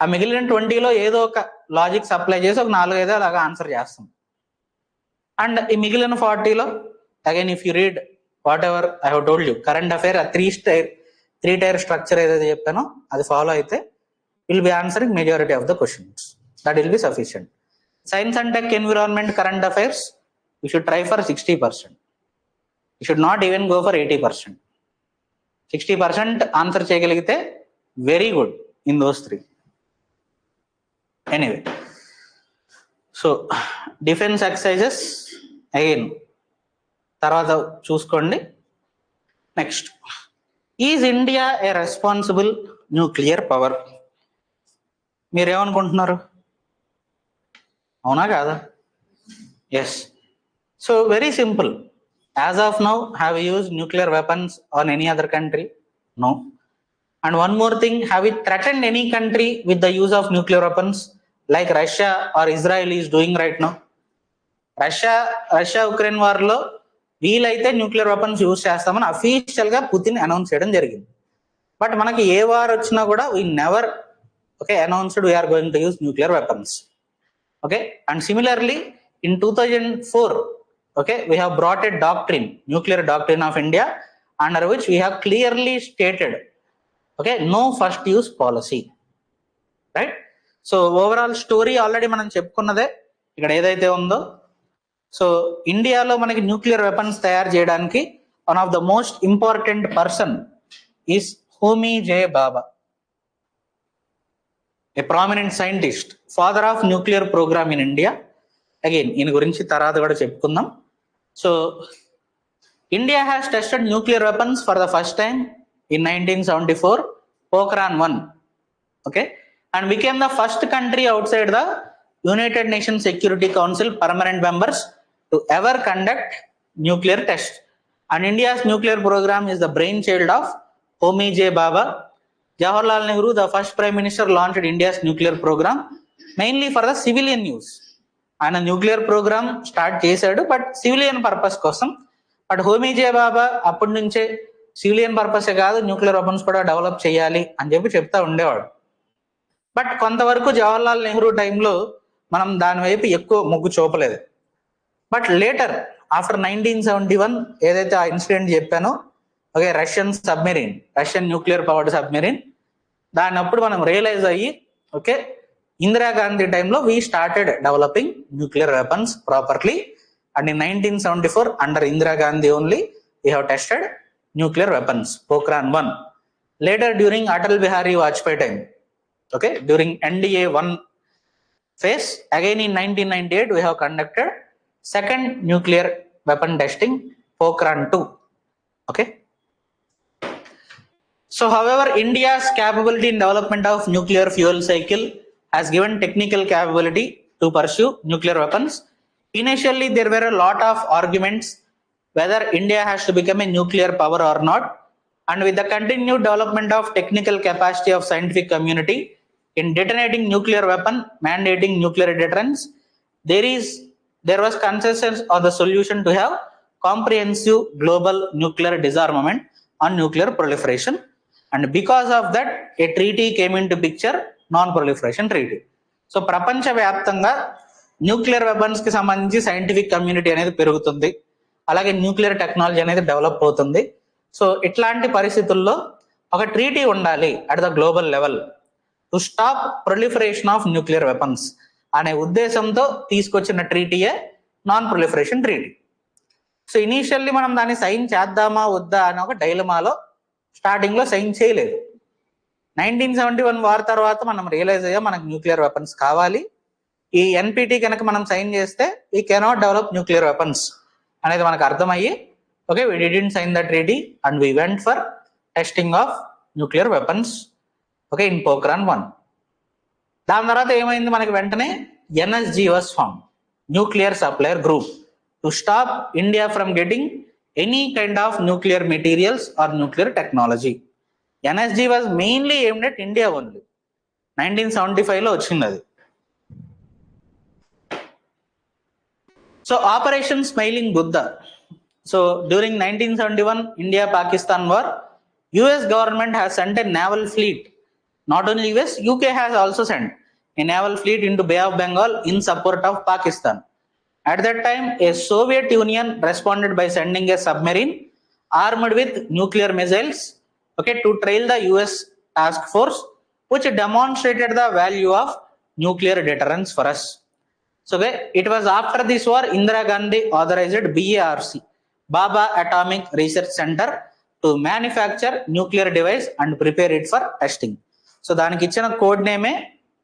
ఆ మిగిలిన 20లో ఏదో ఒక లాజిక్స్ అప్లై చేసి ఒక 4-5 అలాగా ఆన్సర్ చేస్తాం. అండ్ ఈ మిగిలిన 40లో again if you read whatever I have told you, current affair ఆ 3 టైర్ స్ట్రక్చర్ ఏదైతే చెప్పానో అది ఫాలో అయితే will be answering majority of the questions. That will be sufficient. Science and tech, environment, current affairs you should try for 60%. You should not even go for 80%. 60% answer చేయగలిగితే very good in those 3. Anyway, so defence exercises again తర్వాత చూసుకోండి. Next, is India a responsible nuclear power? మీరేమనుకుంటున్నారు? అవునా కాదా? Yes. So very simple. As of now have you used nuclear weapons on any other country? No. And one more thing, have you threatened any country with the use of nuclear weapons like Russia or Israel is doing right now? Russia Ukraine వార్లో వీలైతే nuclear weapons use చేస్తామని అఫీషియల్గా Putin announce చేయడం జరిగింది. But మనకి ఏ war వచ్చినా కూడా we never announced we're going to use nuclear weapons. Okay, and similarly in 2004, okay, we have brought a doctrine, nuclear doctrine of India, under which we have clearly stated, okay, no first use policy, right? So overall story already మనం చెప్పుకున్నదే ఇక్కడ ఏదైతే ఉందో. So ఇండియాలో మనకి nuclear weapons తయారు చేయడానికి one of the most important person is Homi J Bhabha, a prominent scientist, father of nuclear programme in India. Again ఈయన గురించి తర్వాత కూడా చెప్పుకుందాం. So India has tested nuclear weapons for the first time in 1974, Pokhran 1, okay, and became the first country outside the United Nations Security Council permanent members to ever conduct nuclear tests. And India's nuclear program is the brainchild of Homi J. Bhabha. Jawaharlal Nehru, the first Prime Minister, launched India's nuclear program mainly for the civilian use. And a nuclear program start చేశాడు, but civilian purpose కోసం. But Homi J బాబా అప్పటి నుంచే civilian పర్పసే కాదు, nuclear weapons కూడా develop చేయాలి అని చెప్పి చెప్తా ఉండేవాడు. బట్ కొంతవరకు జవహర్లాల్ నెహ్రూ టైంలో మనం దాని వైపు ఎక్కువ మొగ్గు చూపలేదు. బట్ లేటర్ ఆఫ్టర్ 1971 ఏదైతే ఆ ఇన్సిడెంట్ చెప్పానో, okay, Russian nuclear powered submarine, దాని అప్పుడు మనం రియలైజ్ అయ్యి, ఓకే, ఇందిరాగాంధీ టైంలో we started developing nuclear weapons properly. And in 1974 under Indira Gandhi only we have tested nuclear weapons, Pokhran 1. Later during Atal Bihari Vajpayee time, okay, during NDA 1 phase, again in 1998 we have conducted second nuclear weapon testing, Pokhran 2, okay. So however, India's capability in development of nuclear fuel cycle has given technical capability to pursue nuclear weapons. Initially there were a lot of arguments whether India has to become a nuclear power or not, and with the continued development of technical capacity of scientific community in detonating nuclear weapon, mandating nuclear deterrence, there was consensus on the solution to have comprehensive global nuclear disarmament on nuclear proliferation, and because of that a treaty came into picture, non-proliferation treaty. So ప్రపంచ వ్యాప్తంగా nuclear weapons కి సంబంధించి scientific community అనేది పెరుగుతుంది, అలాగే nuclear technology అనేది develop అవుతుంది. సో ఇట్లాంటి పరిస్థితుల్లో ఒక ట్రీటీ ఉండాలి at the global level to stop proliferation of nuclear weapons అనే ఉద్దేశంతో తీసుకొచ్చిన ట్రీటీయే non proliferation treaty. So initially మనం దాన్ని సైన్ చేద్దామా వద్దా అని ఒక డైలమాలో స్టార్టింగ్ లో సైన్ చేయలేదు. 1971 వార్ తర్వాత మనం రియలైజ్ అయ్యా మనకు న్యూక్లియర్ వెపన్స్ కావాలి, ఈ ఎన్పిటి కనుక మనం సైన్ చేస్తే we cannot develop nuclear weapons అనేది మనకు అర్థమయ్యి, okay, we didn't sign the treaty and we went for testing of nuclear weapons, okay, in Pokhran 1. దాని తర్వాత ఏమైంది, మనకి వెంటనే NSG was form, nuclear supplier group, to stop India from getting any kind of nuclear materials or nuclear technology. NSG was mainly aimed at India only. 1975లో వచ్చింది అది. So Operation Smiling Buddha. So during 1971 India-Pakistan war, US government has sent a naval fleet. Not only US, UK has also sent a naval fleet into Bay of Bengal in support of Pakistan. At that time, a Soviet Union responded by sending a submarine armed with nuclear missiles, okay, to trail the US task force, which demonstrated the value of nuclear deterrence for us. So it was after this war Indira Gandhi authorized BARC, Baba Atomic Research Center, to manufacture nuclear device and prepare it for testing. So దానికి ఇచ్చిన code నేమే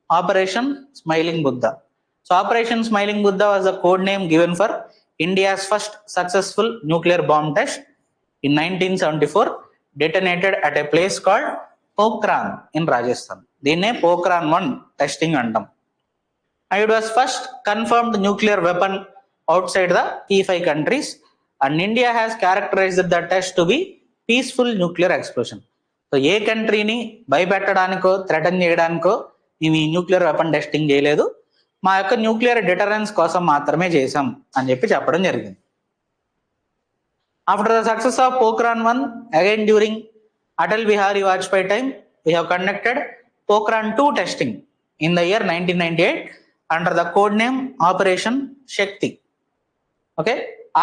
operation smiling Buddha. So operation smiling Buddha was the code name given for India's first successful nuclear bomb test in 1974, detonated at a place called Pokhran in Rajasthan. దీన్నే Pokhran 1 testing అంటాం. It was first confirmed nuclear weapon outside the P5 countries, and India has characterized the test to be peaceful nuclear explosion. So A కంట్రీని భయపెట్టడానికో threaten చేయడానికో ఇవి nuclear weapon testing చేయలేదు, మా యొక్క nuclear deterrence కోసం మాత్రమే చేసాం అని చెప్పడం జరిగింది. After the success of Pokhran 1, again during Atal Bihari Vajpayee time, we have conducted Pokhran 2 testing in the year 1998. under the code name Operation Shakti. Okay,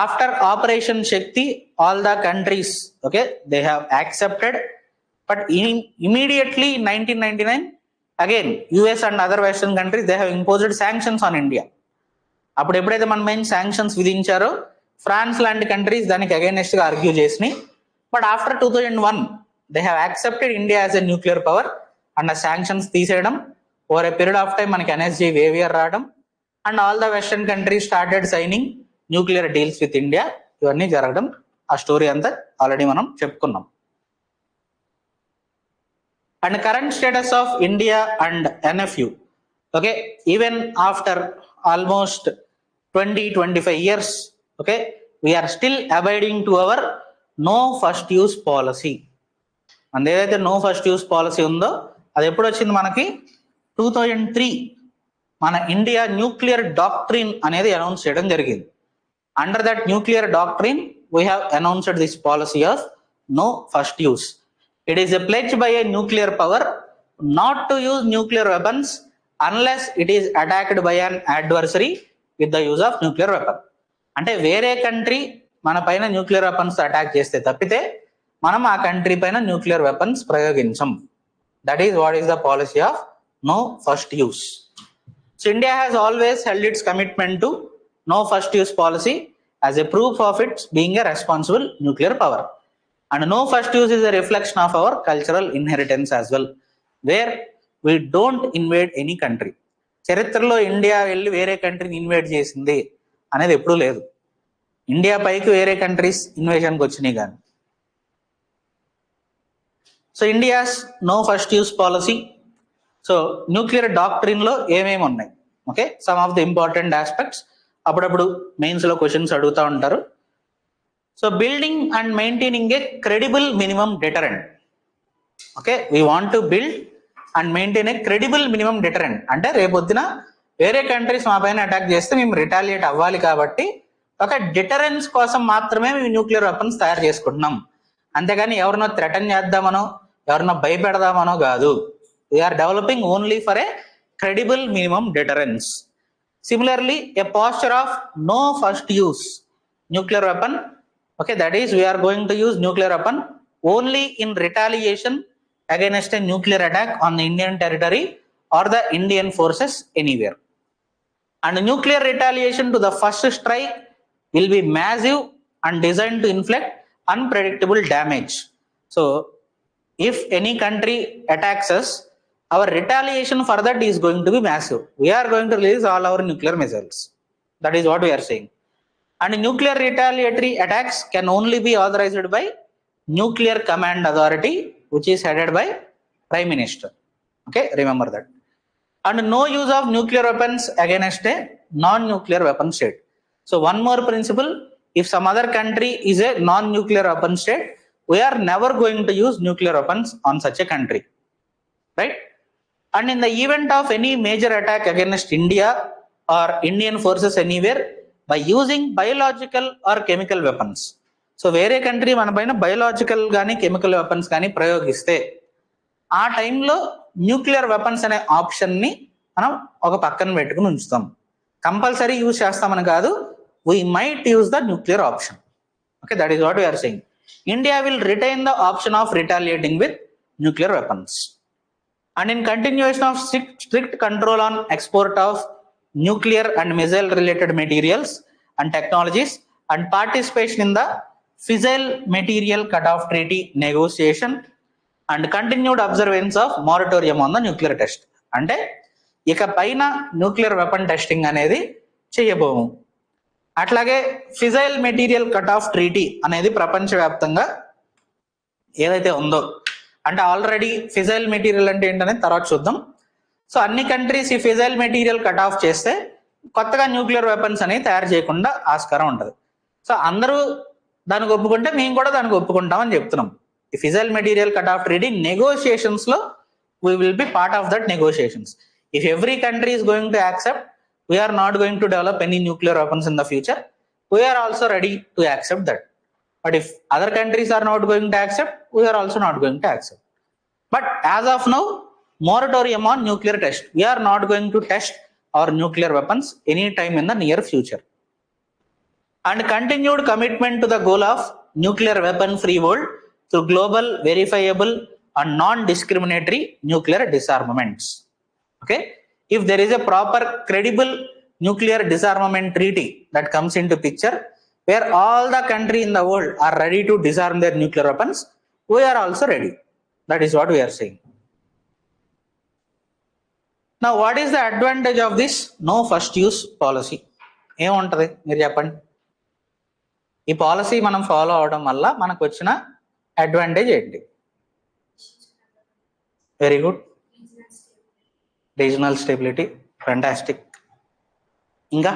after Operation Shakti, all the countries, okay, they have accepted, but immediately in 1999, again US and other Western countries, they have imposed sanctions on India. అప్పుడు ఎప్పుడైతే మన main sanctions విధించారో France లాంటి countries దానికి against గా argue చేసినాయి. But after 2001 they have accepted India as a nuclear power and ఆ sanctions తీసేయడం, over a period of time మనకి ఎన్ఎస్జీ వేవియర్ రావడం, and all the western countries started signing nuclear deals with India. ఇవన్నీ జరగడం, ఆ story అంతా already మనం చెప్పుకున్నాం. And current status of India and NFU, okay, even after almost 20-25 years, okay, we are still abiding to our no first use policy. And ఏదైతే no first use policy ఉందో అది ఎప్పుడు వచ్చింది మనకి 2003 మన ఇండియా న్యూక్లియర్ డాక్ట్రిన్ అనేది announce చేయడం జరిగింది. Under that nuclear doctrine we have announced this policy of no first use. It is a pledge by a nuclear power not to use nuclear weapons unless it is attacked by an adversary with the use of nuclear weapon. అంటే వేరే country మన పైన nuclear weapons attack చేస్తే తప్పితే మనం ఆ country పైన nuclear weapons ప్రయోగించం. That is what is the policy of no first use. So India has always held its commitment to no first use policy as a proof of its being a responsible nuclear power. And no first use is a reflection of our cultural inheritance as well, where we don't invade any country. చరిత్రలో India వెళ్ళి వేరే కంట్రీని invite చేసింది అనేది ఎప్పుడూ లేదు. India పైకి వేరే countries ఇన్వేషన్కి వచ్చినాయి కానీ. So India's no first use policy. So nuclear doctrine లో ఏమేమి ఉన్నాయి, okay, some of the important aspects. అప్పుడప్పుడు మెయిన్స్ లో క్వశ్చన్స్ అడుగుతూ ఉంటారు. So building and maintaining a credible minimum deterrent. Okay, we want to build and maintain a credible minimum deterrent. అంటే రేపొద్దున వేరే కంట్రీస్ మా పైన అటాక్ చేస్తే మేము రిటాలియేట్ అవ్వాలి కాబట్టి ఒక డిటరెన్స్ కోసం మాత్రమే మేము న్యూక్లియర్ వెపన్స్ తయారు చేసుకుంటున్నాం. అంతేగాని ఎవరినో థ్రెటన్ చేద్దామనో ఎవరినో భయపెడదామనో కాదు. We are developing only for a credible minimum deterrence. Similarly a posture of no first use nuclear weapon, okay, that is we are going to use nuclear weapon only in retaliation against a nuclear attack on the Indian territory or the Indian forces anywhere. And nuclear retaliation to the first strike will be massive and designed to inflict unpredictable damage. So if any country attacks us, our retaliation for that is going to be massive. We are going to release all our nuclear missiles. That is what we are saying. And nuclear retaliatory attacks can only be authorized by nuclear command authority, which is headed by Prime Minister. Okay, remember that. And no use of nuclear weapons against a non-nuclear weapon state. So one more principle, if some other country is a non-nuclear weapon state, we are never going to use nuclear weapons on such a country, right? And in the event of any major attack against India or Indian forces anywhere by using biological or chemical weapons. So వేరే country మన పైన biological కానీ chemical weapons కానీ ప్రయోగిస్తే ఆ టైంలో nuclear weapons అనే ఆప్షన్ని మనం ఒక పక్కన పెట్టుకుని ఉంచుతాం. కంపల్సరీ యూజ్ చేస్తామని కాదు, we might use the nuclear option. Okay, that is what we're saying. India will retain the option of retaliating with nuclear weapons. And in continuation of strict control on export of nuclear and missile related materials and technologies and participation in the Fissile Material Cutoff Treaty negotiation and continued observance of moratorium on the nuclear test. అంటే ఇక పైన nuclear weapon testing అనేది చేయబోము. అట్లాగే fissile material cut off treaty అనేది ప్రపంచవ్యాప్తంగా ఏదైతే ఉందో, అంటే ఆల్రెడీ ఫిజైల్ మెటీరియల్ అంటే ఏంటనేది తర్వాత చూద్దాం. సో అన్ని కంట్రీస్ ఈ ఫిజైల్ మెటీరియల్ కట్ ఆఫ్ చేస్తే కొత్తగా న్యూక్లియర్ వెపన్స్ అనేవి తయారు చేయకుండా ఆస్కారం ఉంటుంది. సో అందరూ దానికి ఒప్పుకుంటే మేము కూడా దానికి ఒప్పుకుంటాం అని చెప్తున్నాం. ఈ fissile material cut off treaty negotiations లో we will be part of that negotiations. If every country is going to accept, we're not going to develop any nuclear weapons in the future, we're also ready to accept that. But if other countries are not going to accept, we're also not going to accept. But as of now, moratorium on nuclear test. We are not going to test or nuclear weapons anytime in the near future. And continued commitment to the goal of nuclear weapon free world through global, verifiable and non-discriminatory nuclear disarmaments. Okay, if there is a proper credible nuclear disarmament treaty that comes into picture, where all the country in the world are ready to disarm their nuclear weapons, we are also ready. That is what we are saying. Now, what is the advantage of this no first use policy? ఏముంటది మీరు చెప్పండి. ఈ policy మనం follow అవడం వల్ల మనకు వచ్చిన advantage ఏంటి? Very good, regional stability, fantastic. ఇంకా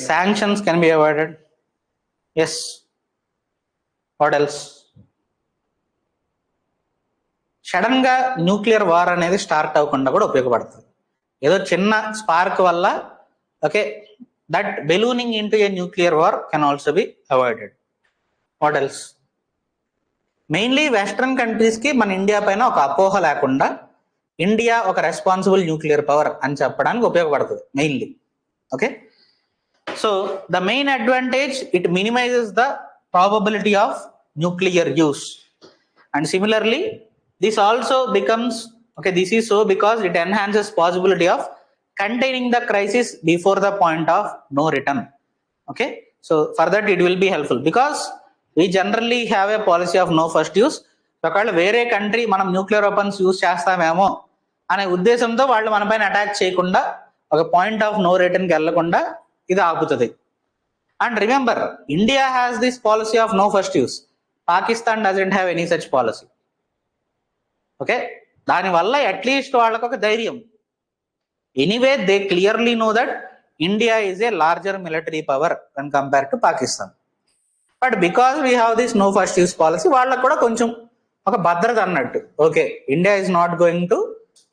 sanctions can be avoided. Yes, what else? Sudden గా న్యూక్లియర్ వార్ అనేది స్టార్ట్ అవ్వకుండా కూడా ఉపయోగపడుతుంది. ఏదో చిన్న స్పార్క్ వల్ల okay that ballooning into A nuclear war can also be avoided. What else? Mainly western countries కి మన ఇండియా పైన ఒక అపోహ లేకుండా ఇండియా ఒక రెస్పాన్సిబుల్ న్యూక్లియర్ పవర్ అని చెప్పడానికి ఉపయోగపడుతుంది mainly. Okay, so the main advantage, it minimises the probability of nuclear use. And similarly this also becomes, okay, this is so because it enhances possibility of containing the crisis before the point of no return. Okay, so for that it will be helpful because we generally have a policy of no first use. ఒకవేళ వేరే country మనం nuclear weapons use చేస్తామేమో అనే ఉద్దేశంతో వాళ్ళు మన పైన attack చేయకుండా ఒక పాయింట్ ఆఫ్ నో రిటర్న్కి వెళ్లకుండా ఇది ఆపుతుంది. And remember, India has this policy of no first use. Pakistan doesn't have any such policy. Okay, దానివల్ల అట్లీస్ట్ వాళ్ళకు ఒక ధైర్యం. Anyway they clearly know that India is a larger military power when compare to Pakistan. But because we have this no first use policy, వాళ్ళకు కూడా కొంచెం ఒక భద్రత అన్నట్టు. Okay, India is not going to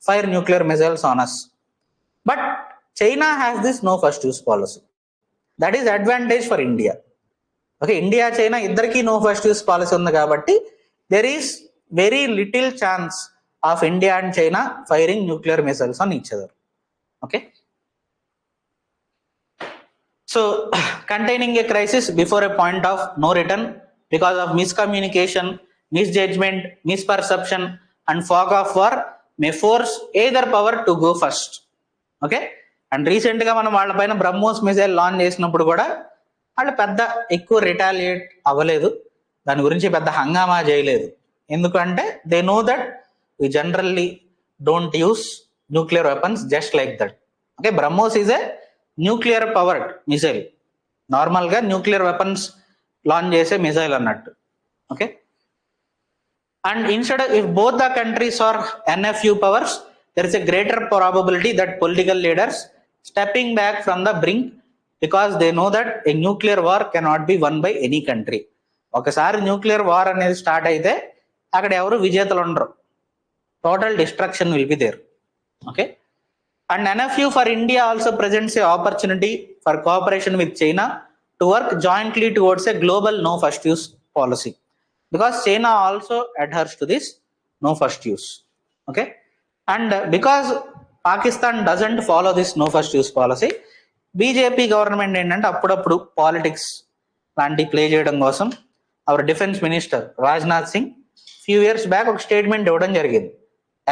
fire nuclear missiles on us. But China has this no first use policy. That is advantage for India. Okay, India China ఇద్దరికి no first use policy ఉంది కాబట్టి there is very little chance of India and China firing nuclear missiles on each other. Okay, so containing a crisis before a point of no return because of miscommunication, misjudgment, misperception and fog of war may force either power to go first. Okay, and recent గా మనం వాళ్ళ పైన BrahMos missile launch చేసినప్పుడు కూడా వాళ్ళు పెద్ద ఎక్కువ retaliate అవ్వలేదు, దాని గురించి పెద్ద హంగామా చేయలేదు. ఎందుకంటే they know that we generally don't use nuclear weapons just like that. Okay, BrahMos is a nuclear powered missile, normal గా న్యూక్లియర్ వెపన్స్ లాంచ్ చేసే మిసైల్ అన్నట్టు. Okay, and instead if both the countries are NFU powers, there is a greater probability that political leaders stepping back from the brink because they know that a nuclear war cannot be won by any country. ఒకసారి nuclear war అనేది start అయితే అక్కడ ఎవరు విజేతలు ఉండరు, total destruction will be there. Okay, and NFU for India also presents a opportunity for cooperation with China to work jointly towards a global no first use policy because China also adheres to this no first use. Okay, and because Pakistan doesn't follow this no first use policy, BJP government ఏంటంటే అప్పుడప్పుడు politics లాంటి play చేయడం కోసం our defence minister Rajnath Singh few years back ఒక statement ఇవ్వడం జరిగింది.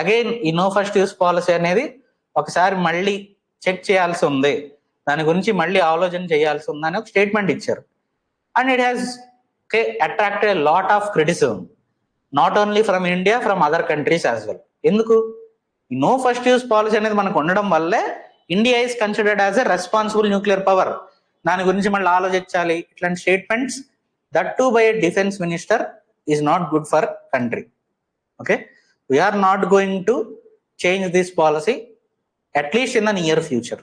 Again ఈ no first use policy అనేది ఒకసారి మళ్ళీ చెక్ చేయాల్సి ఉంది, దాని గురించి మళ్ళీ ఆలోచన చేయాల్సి ఉంది అని ఒక స్టేట్మెంట్ ఇచ్చారు. And it has attracted a lot of criticism not only from India, from other countries as well. ఎందుకు? ఈ నో ఫస్ట్ యూస్ పాలసీ అనేది మనకు ఉండడం వల్లే India is considered as a responsible nuclear power, దాని గురించి మళ్ళీ ఆలోచించాలి. ఇట్లాంటి statements that to buy a defence minister is not good for country. Okay, we are not going to change this policy at least in the near future.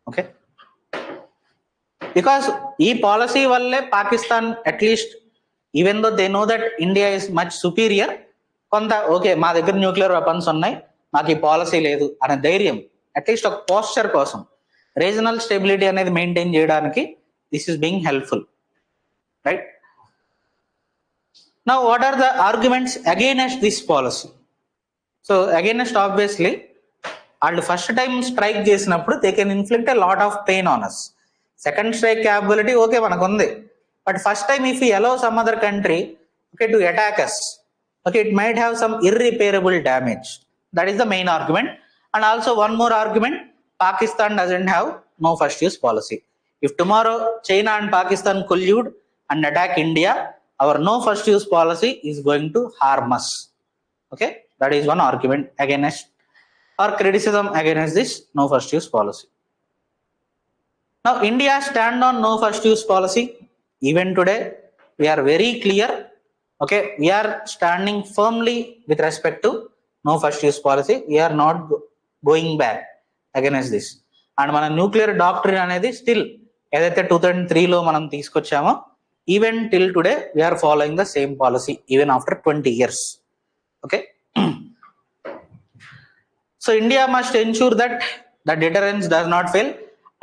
Okay, because ee policy valle Pakistan at least, even though they know that India is much superior, konta okay ma దగ్గర nuclear weapons ఉన్నాయి, మాకు ఈ policy లేదు అనే ధైర్యం, at least ఒక posture కోసం, regional stability అనేది మెయింటైన్ చేయడానికి this is being helpful. Right, now what are the arguments against this policy? So against obviously వాళ్ళు ఫస్ట్ టైం స్ట్రైక్ చేసినప్పుడు they can inflict a lot of pain on us. Second strike capability okay మనకు ఉంది, but first time if you allow some other country okay to attack us, okay, it might have some irreparable damage. That is the main argument. And also one more argument, Pakistan doesn't have no first use policy. If tomorrow China and Pakistan collude and attack India, our no first use policy is going to harm us. Okay, that is one argument against or criticism against this no first use policy. Now India stand on no first use policy. Even today we are very clear. Okay, we are standing firmly with respect to no first use policy. We are not going back against this. And మన nuclear doctrine అనేది still ఏదైతే 2003 లో మనం తీసుకొచ్చామో even till today we're following the same policy even after 20 years. Okay, so India must ensure that the deterrence does not fail.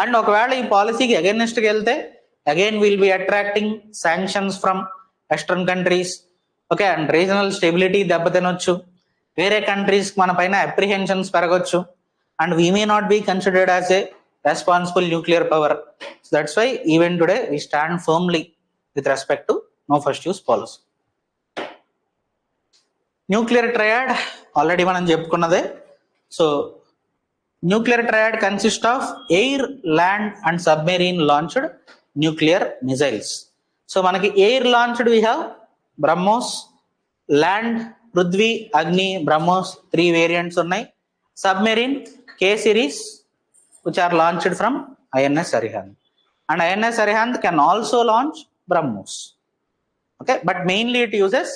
And ఒకవేళ ఈ పాలసీకి అగైనెస్ట్కి వెళ్తే again will be attracting sanctions from western countries. Okay, and regional stability దెబ్బతినొచ్చు, వేరే countries మన పైన apprehensions పెరగొచ్చు, and we may not be considered as a responsible nuclear power. That's why even today we stand firmly with respect to no first use policy. Nuclear triad already మనం చెప్పుకున్నదే. So nuclear triad consist of air, land and submarine launched nuclear missiles. So మనకి air launched we have BrahMos, land Prithvi, Agni, BrahMos 3 variants ఉన్నాయి. Submarine K series which are launched from INS Arihant, and INS Arihant can also launch BrahMos. Okay, but mainly it uses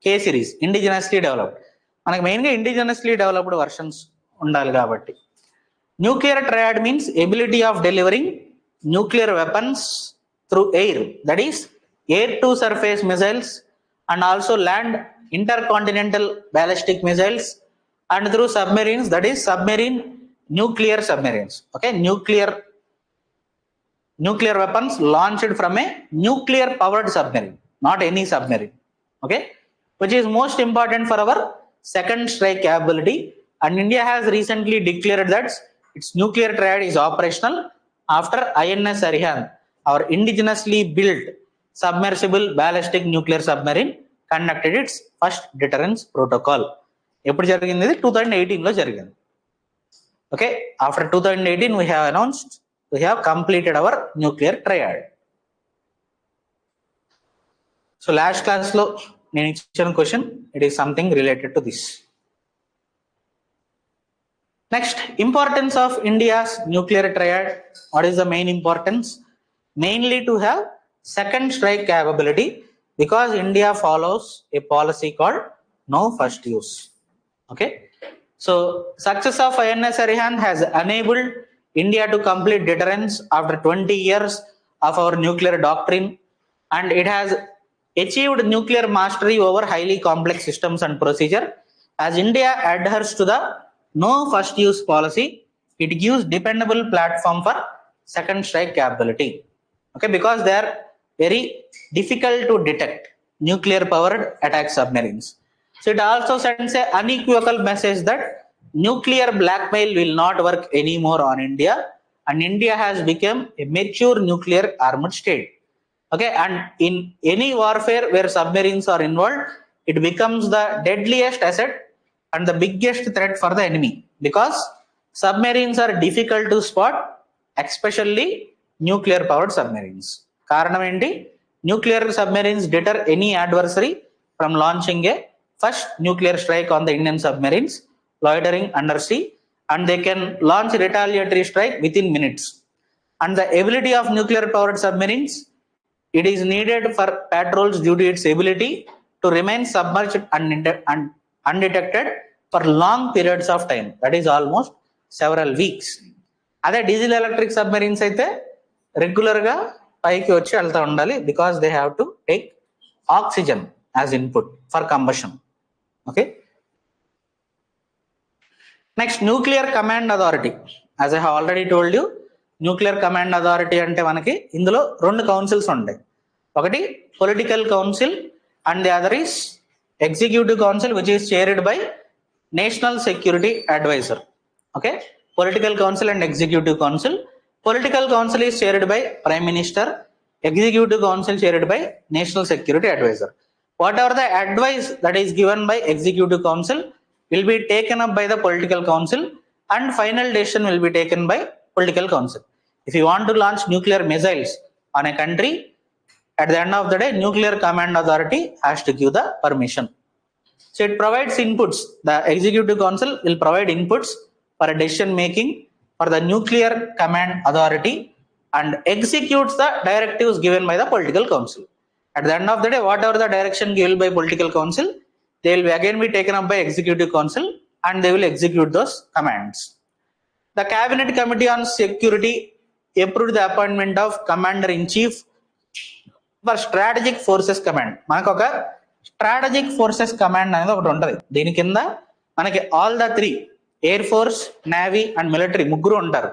K series, indigenously developed. మనకి మెయిన్గా indigenously developed versions ఉండాలి కాబట్టి. Nuclear triad means ability of delivering nuclear weapons through air, that is air to surface missiles, and also land intercontinental ballistic missiles, and through submarines, that is submarine nuclear submarines. Okay, nuclear weapons launched from a nuclear powered submarine, not any submarine. Okay, which is most important for our second strike capability. And India has recently declared that its nuclear triad is operational after INS Arihant, our indigenously built submersible ballistic nuclear submarine conducted its first deterrence protocol. ఎప్పుడు జరిగింది? 2018 లో జరిగింది. Okay, after 2018 we have announced we have completed our nuclear triad. So last class లో నేను ఇచ్చిన question it is something related to this. Next, importance of India's nuclear triad. What is the main importance? Mainly to have second strike capability, because India follows a policy called no first use. Okay, so success of INS Arihant has enabled India to complete deterrence after 20 years of our nuclear doctrine, and it has achieved nuclear mastery over highly complex systems and procedure. As India adheres to the no first use policy, it gives dependable platform for second strike capability. Okay, because they are very difficult to detect nuclear powered attack submarines. So it also sends an unequivocal message that nuclear blackmail will not work anymore on India, and India has become a mature nuclear armed state. Okay, and in any warfare where submarines are involved, it becomes the deadliest asset and the biggest threat for the enemy, because submarines are difficult to spot, especially nuclear powered submarines. కారణం ఏంటి? Nuclear submarines deter any adversary from launching A first nuclear strike on the Indian submarines loitering under sea, and they can launch retaliatory strike within minutes. And the ability of nuclear powered submarines, it is needed for patrols due to its ability to remain submerged and undetected for long periods of time, that is almost several weeks. అదే diesel electric submarines అయితే regular గా పైకి వచ్చి వెళ్తూ ఉండాలి, because they have to take oxygen as input for combustion. Okay, next nuclear command authority. As I have already told you, nuclear command authority అంటే మనకి ఇందులో 2 కౌన్సిల్స్ ఉంటాయి. ఒకటి political council and the other is executive council, which is chaired by National Security Advisor. Okay, Political Council and Executive Council. Political Council is chaired by Prime Minister. Executive Council chaired by National Security Advisor. Whatever the advice that is given by Executive Council will be taken up by the Political Council, and final decision will be taken by Political Council. If you want to launch nuclear missiles on a country, at the end of the day, Nuclear Command Authority has to give the permission. So it provides inputs. The Executive Council will provide inputs for a decision making for the Nuclear Command Authority and executes the directives given by the Political Council. At the end of the day, whatever the direction given by Political Council, they will again be taken up by Executive Council and they will execute those commands. The Cabinet Committee on Security approved the appointment of Commander-in-Chief for Strategic Forces Command. మనకు ఒక strategic forces command అనేది ఒకటి ఉంటుంది. దీని కింద మనకి all the 3 air force, navy and military ముగ్గురు ఉంటారు.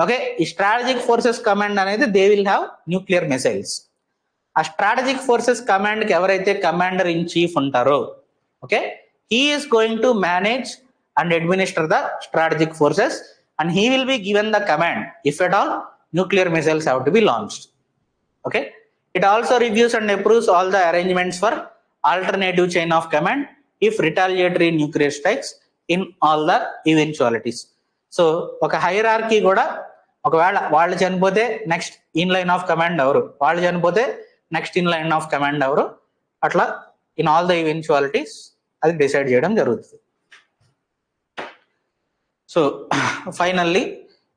ఓకే, ఈ స్ట్రాటజిక్ ఫోర్సెస్ కమాండ్ అనేది they will have nuclear missiles. ఆ స్ట్రాటజిక్ ఫోర్సెస్ కమాండ్ కి ఎవరైతే కమాండర్ ఇన్ చీఫ్ ఉంటారో, okay, he is going to manage and administer the strategic forces and he will be given the command if at all nuclear missiles have to be launched. Okay, it also reviews and approves all the arrangements for alternative chain of command if retaliatory nuclear strikes in all the eventualities. So ఒక hierarchy కూడా, ఒకవేళ వాళ్ళు చనిపోతే next in line of command ఎవరు, వాళ్ళు చనిపోతే next in line of command ఎవరు, అట్లా ఇన్ ఆల్ ద ఈవెన్చువాలిటీస్ అది డిసైడ్ చేయడం జరుగుతుంది. So finally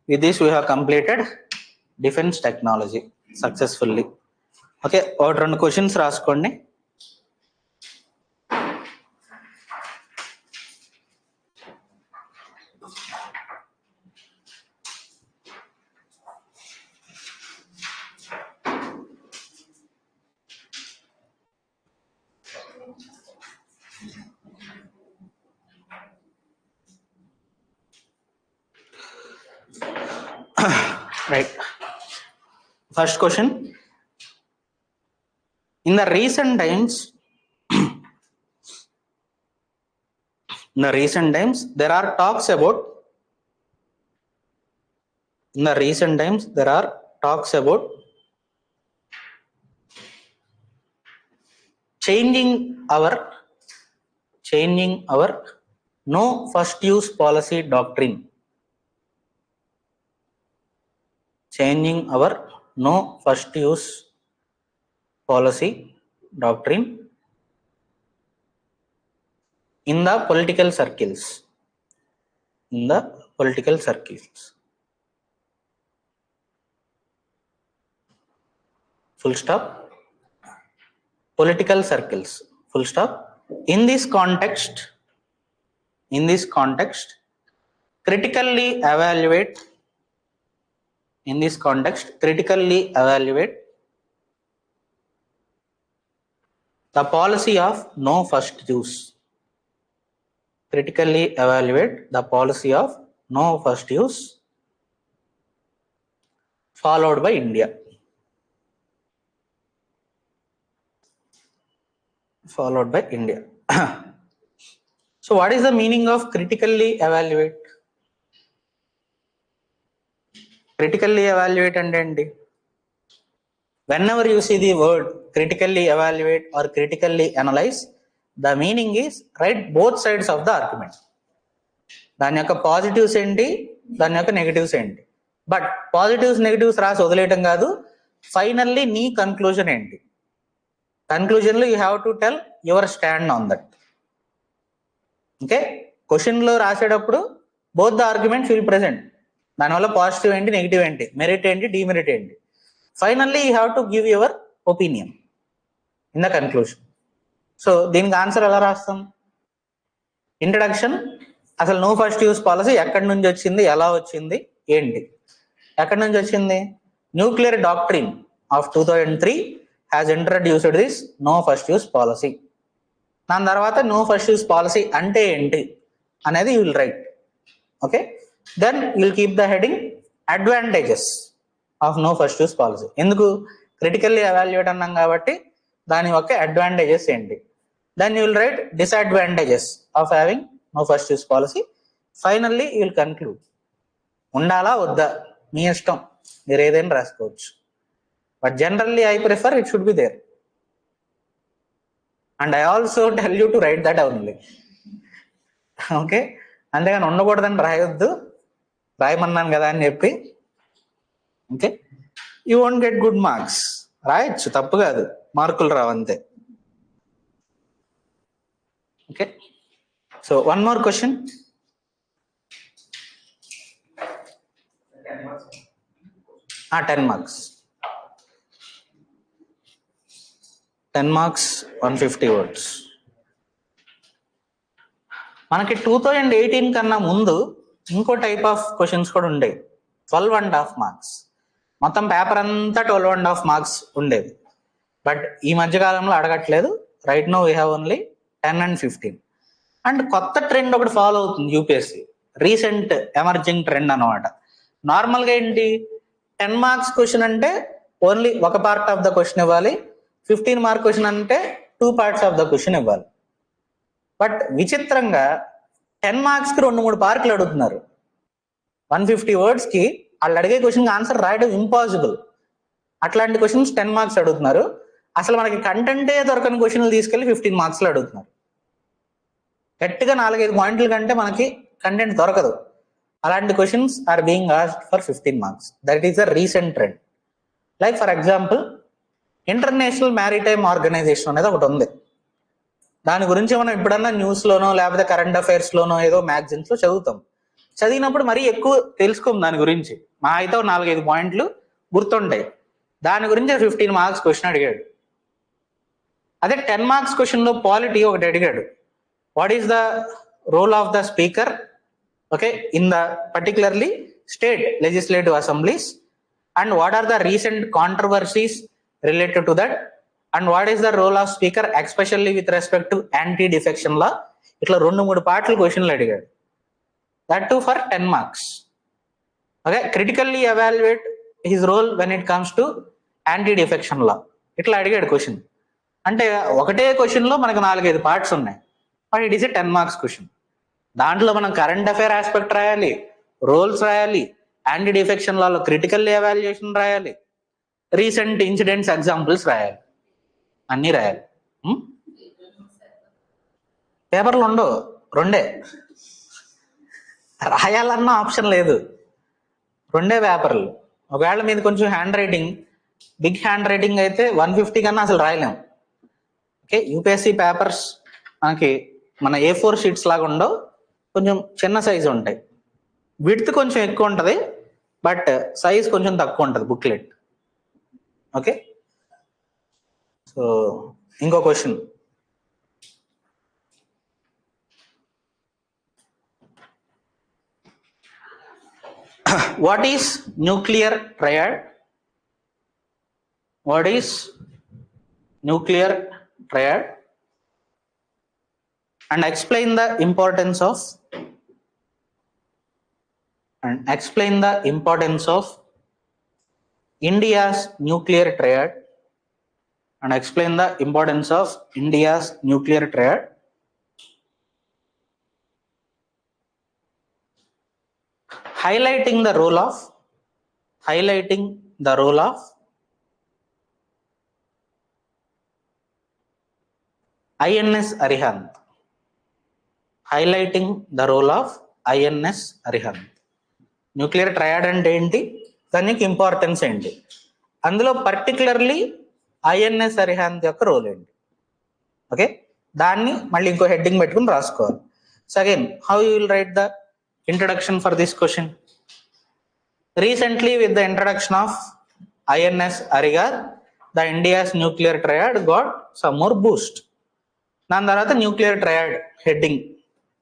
with this we have completed defense technology successfully. Okay, ఒక 2 క్వశ్చన్స్ రాసుకోండి. Right. First question. In the recent times, there are talks about changing our no first use policy doctrine. Changing our no first use policy doctrine in the political circles. Full stop. Political circles. Full stop. In this context, critically evaluate the policy of no first use. Critically evaluate the policy of no first use followed by India. So what is the meaning of critically evaluate? Critically evaluate and whenever you see the word critically evaluate or critically analyze, the meaning is write both sides of the argument. దాని యొక్క positives ఏంటి, దాని యొక్క negatives ఏంటి. But positives negatives రాసి వదిలేయటం కాదు, finally నీ కన్క్లూజన్ ఏంటి. కన్క్లూజన్లో you have to tell your stand on that. Okay, క్వశ్చన్లో రాసేటప్పుడు both the arguments will present. దానివల్ల పాజిటివ్ ఏంటి, నెగిటివ్ ఏంటి, మెరిట్ ఏంటి, డిమెరిట్ ఏంటి. Finally you have to give your opinion in the conclusion. So దీనికి ఆన్సర్ ఎలా రాస్తాం? ఇంట్రడక్షన్, అసలు నో ఫస్ట్ యూస్ పాలసీ ఎక్కడి నుంచి వచ్చింది, ఎలా వచ్చింది, ఏంటి, ఎక్కడి నుంచి వచ్చింది? Nuclear doctrine of 2003 has introduced this no first use policy. దాని తర్వాత నో ఫస్ట్ యూస్ పాలసీ అంటే ఏంటి అనేది you will write. Okay, then you will keep the heading advantages of no first use policy. ఎందుకు? క్రిటికల్లీ ఎవాల్యుయేట్ అన్నాం కాబట్టి దాని యొక్క అడ్వాంటేజెస్ ఏంటి. Then you will write disadvantages of having no first use policy. Finally you will conclude. ఉండాలా వద్దా మీ ఇష్టం, మీరు ఏదైనా రాసుకోవచ్చు. But generally I prefer it should be there. And I also tell you to write that only. Okay, అంతేగాని ఉండకూడదని రాయొద్దు, రాయమన్నాను కదా అని చెప్పి. Okay, you won't get good marks. రాయొచ్చు, తప్పు కాదు, మార్కులు రావంతే. Okay, so one more question. 10 marks. 10 marks, 150 words. మనకి 2018 కన్నా ముందు ఇంకో టైప్ ఆఫ్ క్వశ్చన్స్ కూడా ఉండేవి. 12.5 మార్క్స్. మొత్తం పేపర్ అంతా 12.5 మార్క్స్ ఉండేది. బట్ ఈ మధ్యకాలంలో అడగట్లేదు. Right now we have only 10 and 15. And కొత్త ట్రెండ్ ఒకటి ఫాలో అవుతుంది యూపీఎస్సీ, రీసెంట్ ఎమర్జింగ్ ట్రెండ్ అనమాట. నార్మల్గా ఏంటి, 10 మార్క్స్ క్వశ్చన్ అంటే ఓన్లీ ఒక పార్ట్ ఆఫ్ ద క్వశ్చన్ ఇవ్వాలి, 15 మార్క్ క్వశ్చన్ అంటే 2 parts ఆఫ్ ద క్వశ్చన్ ఇవ్వాలి. బట్ విచిత్రంగా 10 మార్క్స్కి 2-3 పార్కులు అడుగుతున్నారు. 150 wordsకి వాళ్ళు అడిగే క్వశ్చన్కి ఆన్సర్ రాయడం ఇంపాసిబుల్. అట్లాంటి క్వశ్చన్స్ 10 మార్క్స్ అడుగుతున్నారు. అసలు మనకి కంటెంటే దొరకని క్వశ్చన్లు తీసుకెళ్లి 15 మార్క్స్లో అడుగుతున్నారు. గట్టిగా 4-5 పాయింట్ల కంటే మనకి కంటెంట్ దొరకదు. అలాంటి questions are being asked for 15 marks. That is a recent trend. Like for example, international maritime organisation అనేది ఒకటి ఉంది. దాని గురించి మనం ఎప్పుడన్నా న్యూస్లోనో లేకపోతే కరెంట్ అఫైర్స్లోనో ఏదో మ్యాగజైన్స్లో చదువుతాం. చదివినప్పుడు మరీ ఎక్కువ తెలుసుకోం దాని గురించి. మా అయితే 4-5 పాయింట్లు గుర్తుంటాయి. దాని గురించి 15 మార్క్స్ క్వశ్చన్ అడిగాడు. అదే 10 మార్క్స్ క్వశ్చన్లో పాలిటీ ఒకటి అడిగాడు. What is the role of the speaker in the particularly state legislative assemblies, and what are the recent controversies related to that, and what is the role of speaker especially with respect to anti-defection law. ఇట్లా 2-3 పార్ట్ల క్వశ్చన్లు అడిగాడు. That too for 10 marks. Okay, critically evaluate his role when it comes to anti-defection law. ఇట్లా అడిగాడు question. అంటే ఒకటే క్వశ్చన్లో మనకు 4-5 పార్ట్స్ ఉన్నాయి. But it is a 10 marks question. దాంట్లో మనం కరెంట్ అఫైర్ ఆస్పెక్ట్ రాయాలి, రోల్స్ రాయాలి, యాంటీ డిఫెక్షన్ లాలో క్రిటికల్ ఎవాల్యుయేషన్ రాయాలి, రీసెంట్ ఇన్సిడెంట్స్ ఎగ్జాంపుల్స్ రాయాలి, అన్నీ రాయాలి. పేపర్లు ఉండవు, 2 రాయాలన్న ఆప్షన్ లేదు, 2 పేపర్లు. ఒకవేళ మీది కొంచెం handwriting, big handwriting అయితే 150 కన్నా అసలు రాయలేము. ఓకే, యూపీఎస్సీ పేపర్స్ మనకి మన A4 షీట్స్ లాగా ఉండవు, కొంచెం చిన్న సైజు ఉంటాయి. విడ్త్ కొంచెం ఎక్కువ ఉంటుంది, బట్ సైజ్ కొంచెం తక్కువ ఉంటుంది బుక్లెట్. ఓకే, సో ఇంకో question. What is nuclear triad? What is nuclear triad? And explain the importance of India's nuclear triad. And explain the importance of India's nuclear triad. Highlighting the role of INS Arihant. Highlighting the role of INS Arihant. Nuclear triad అంటే ఏంటి, దానికి importance ఏంటి, అందులో particularly INS Arihant యొక్క role ఏంటి. Okay, దాన్ని మళ్ళీ ఇంకో హెడ్డింగ్ పెట్టుకుని రాసుకోవాలి. So again, how you will right the introduction for this question? Recently with the introduction of INS Arigat, the India's nuclear triad got some more Boost. దాని తర్వాత nuclear triad heading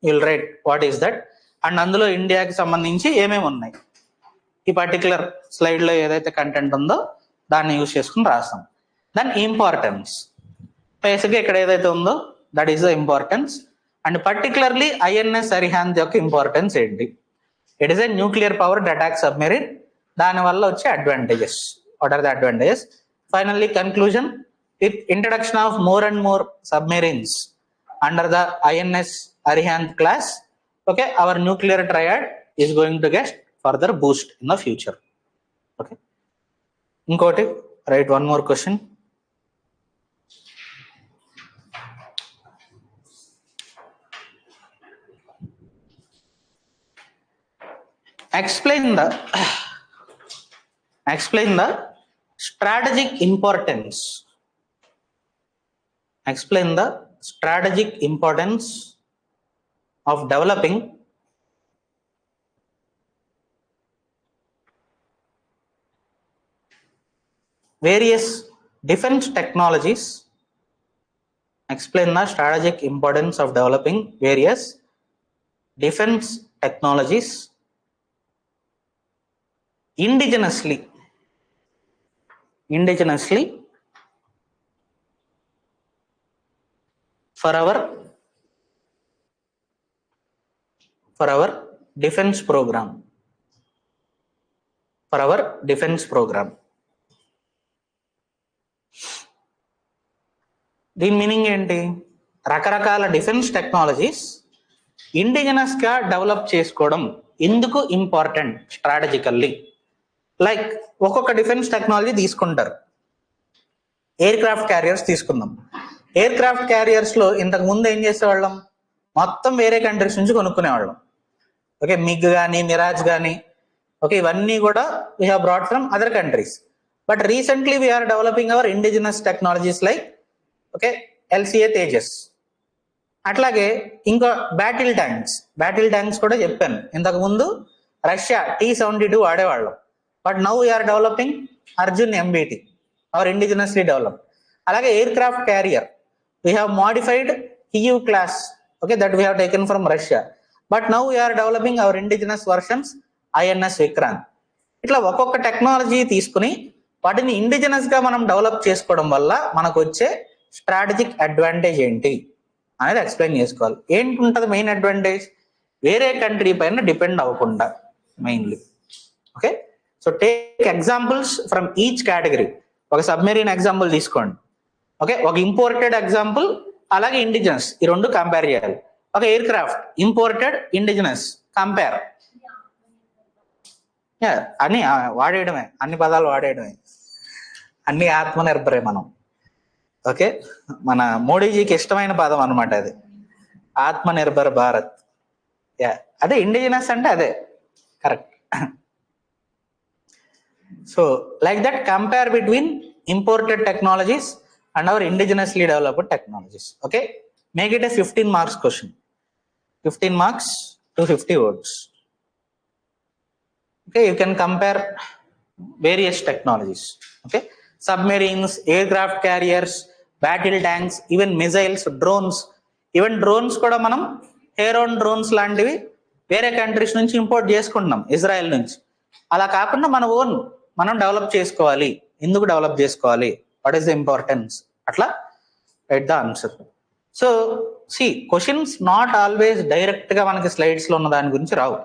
will write what is that, and అందులో ఇండియాకి సంబంధించి ఏమేమి ఉన్నాయి, ఈ particular స్లైడ్లో ఏదైతే కంటెంట్ ఉందో దాన్ని యూజ్ చేసుకుని రాస్తాం. దాని ఇంపార్టెన్స్ బేసిక్గా ఇక్కడ ఏదైతే ఉందో that is the importance. And particularly INS Arihant యొక్క ఇంపార్టెన్స్ ఏంటి? It is a nuclear powered attack submarine. దానివల్ల వచ్చే advantages, what are the advantages? Finally conclusion, with introduction of more and more submarines under the INS Arihant class, okay, our nuclear triad is going to get further boost in the future. Okay, inkoti write one more question. Explain the strategic importance. Explain the strategic importance of developing various defense technologies. Explain the strategic importance of developing various defense technologies indigenously for our defense program. దీని meaning ఏంటి? రకరకాల defence technologies indigenous గా develop చేసుకోవడం ఎందుకు important strategically? Like ఒక్కొక్క defence technology తీసుకుంటారు. Air craft carriers తీసుకుందాం. Air craft carriers లో ఇంతకు ముందు ఏం చేసేవాళ్ళం? మొత్తం వేరే కంట్రీస్ నుంచి కొనుక్కునేవాళ్ళం. ఓకే, మిగ్ కానీ మిరాజ్ కానీ, ఓకే, ఇవన్నీ కూడా we have brought from other countries. But recently we are developing our indigenous technologies like okay LCA Tejas. అట్లాగే ఇంకా బ్యాటిల్ ట్యాంక్స్ కూడా చెప్పాను ఇంతకు ముందు. రష్యా T-72 వాడేవాళ్ళం. But now we're developing Arjun MBT, our indigenously developed. అలాగే aircraft carrier we have modified EU class, okay, that we have taken from Russia. But now we are developing our indigenous versions INS Vikrant. ఇట్లా ఒక్కొక్క technology తీసుకుని వాటిని indigenous గా మనం develop చేసుకోవడం వల్ల మనకు వచ్చే స్ట్రాటజిక్ అడ్వాంటేజ్ ఏంటి అనేది ఎక్స్ప్లెయిన్ చేసుకోవాలి. ఏంటి ఉంటుంది మెయిన్ అడ్వాంటేజ్? వేరే కంట్రీ పైన డిపెండ్ అవ్వకుండా mainly. Okay, so take examples from each category. ఒక సబ్మెరీన్ ఎగ్జాంపుల్ తీసుకోండి. ఓకే, ఒక ఇంపోర్టెడ్ ఎగ్జాంపుల్, అలాగే ఇండిజినస్, ఈ రెండు కంపేర్ చేయాలి. ఒక air craft imported, indigenous, compare. అని వాడేయడమే, అన్ని పదాలు వాడేయడమే, అన్ని ఆత్మనిర్భరే మనం. ఓకే, మన మోడీజీకి ఇష్టమైన పదం అనమాట అది, ఆత్మనిర్భర్ భారత్. అదే ఇండిజినస్ అంటే అదే correct. So like that compare between imported technologies and our indigenously developed technologies. Okay, make it a 15 marks question. 15 marks to 50 words. Okay, you can compare various technologies. Okay, submarines, aircraft carriers, battle tanks, even missiles, drones. Even drones kuda manam Heron drones లాంటివి వేరే countries నుంచి import చేసుకుంటున్నాం, Israel నుంచి. అలా కాకుండా మన own మనం develop చేసుకోవాలి. ఎందుకు డెవలప్ చేసుకోవాలి? What is the importance? అట్లా write the answer. So see questions not always direct గా మనకి స్లైడ్స్ లో ఉన్న దాని గురించి రావు.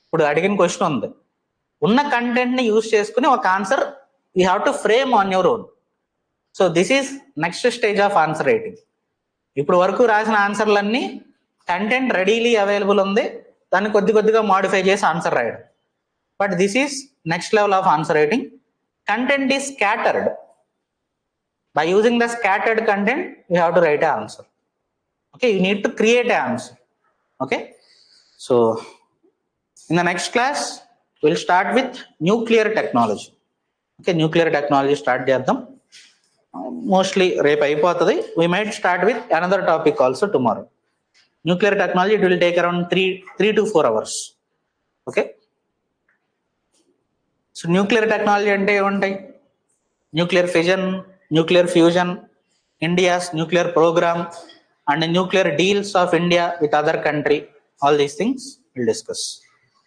ఇప్పుడు అడిగిన క్వశ్చన్ ఉంది, ఉన్న కంటెంట్ ని యూజ్ చేసుకుని ఒక answer you have to frame on your own. So this is next stage of answer writing. ఇప్పుడు వరకు రాసిన ఆన్సర్లన్నీ కంటెంట్ రెడీలీ అవైలబుల్ ఉంది, దాన్ని కొద్దిగా మాడిఫై చేసి ఆన్సర్ రాయడం. But this is next level of answer writing. Content is scattered. By using the scattered content, you have to write an answer. Okay, you need to create an answer. Okay, so in the next class, we'll start with nuclear technology. Okay, nuclear technology start cheddam. Mostly repu ayipotadi. We might start with another topic also tomorrow. Nuclear technology, it will take around 3 to 4 hours. Okay. So nuclear technology అంటే ఏముంటాయి? Nuclear fission, nuclear fusion, India's nuclear programme and nuclear deals of India with other country. All these things will discuss.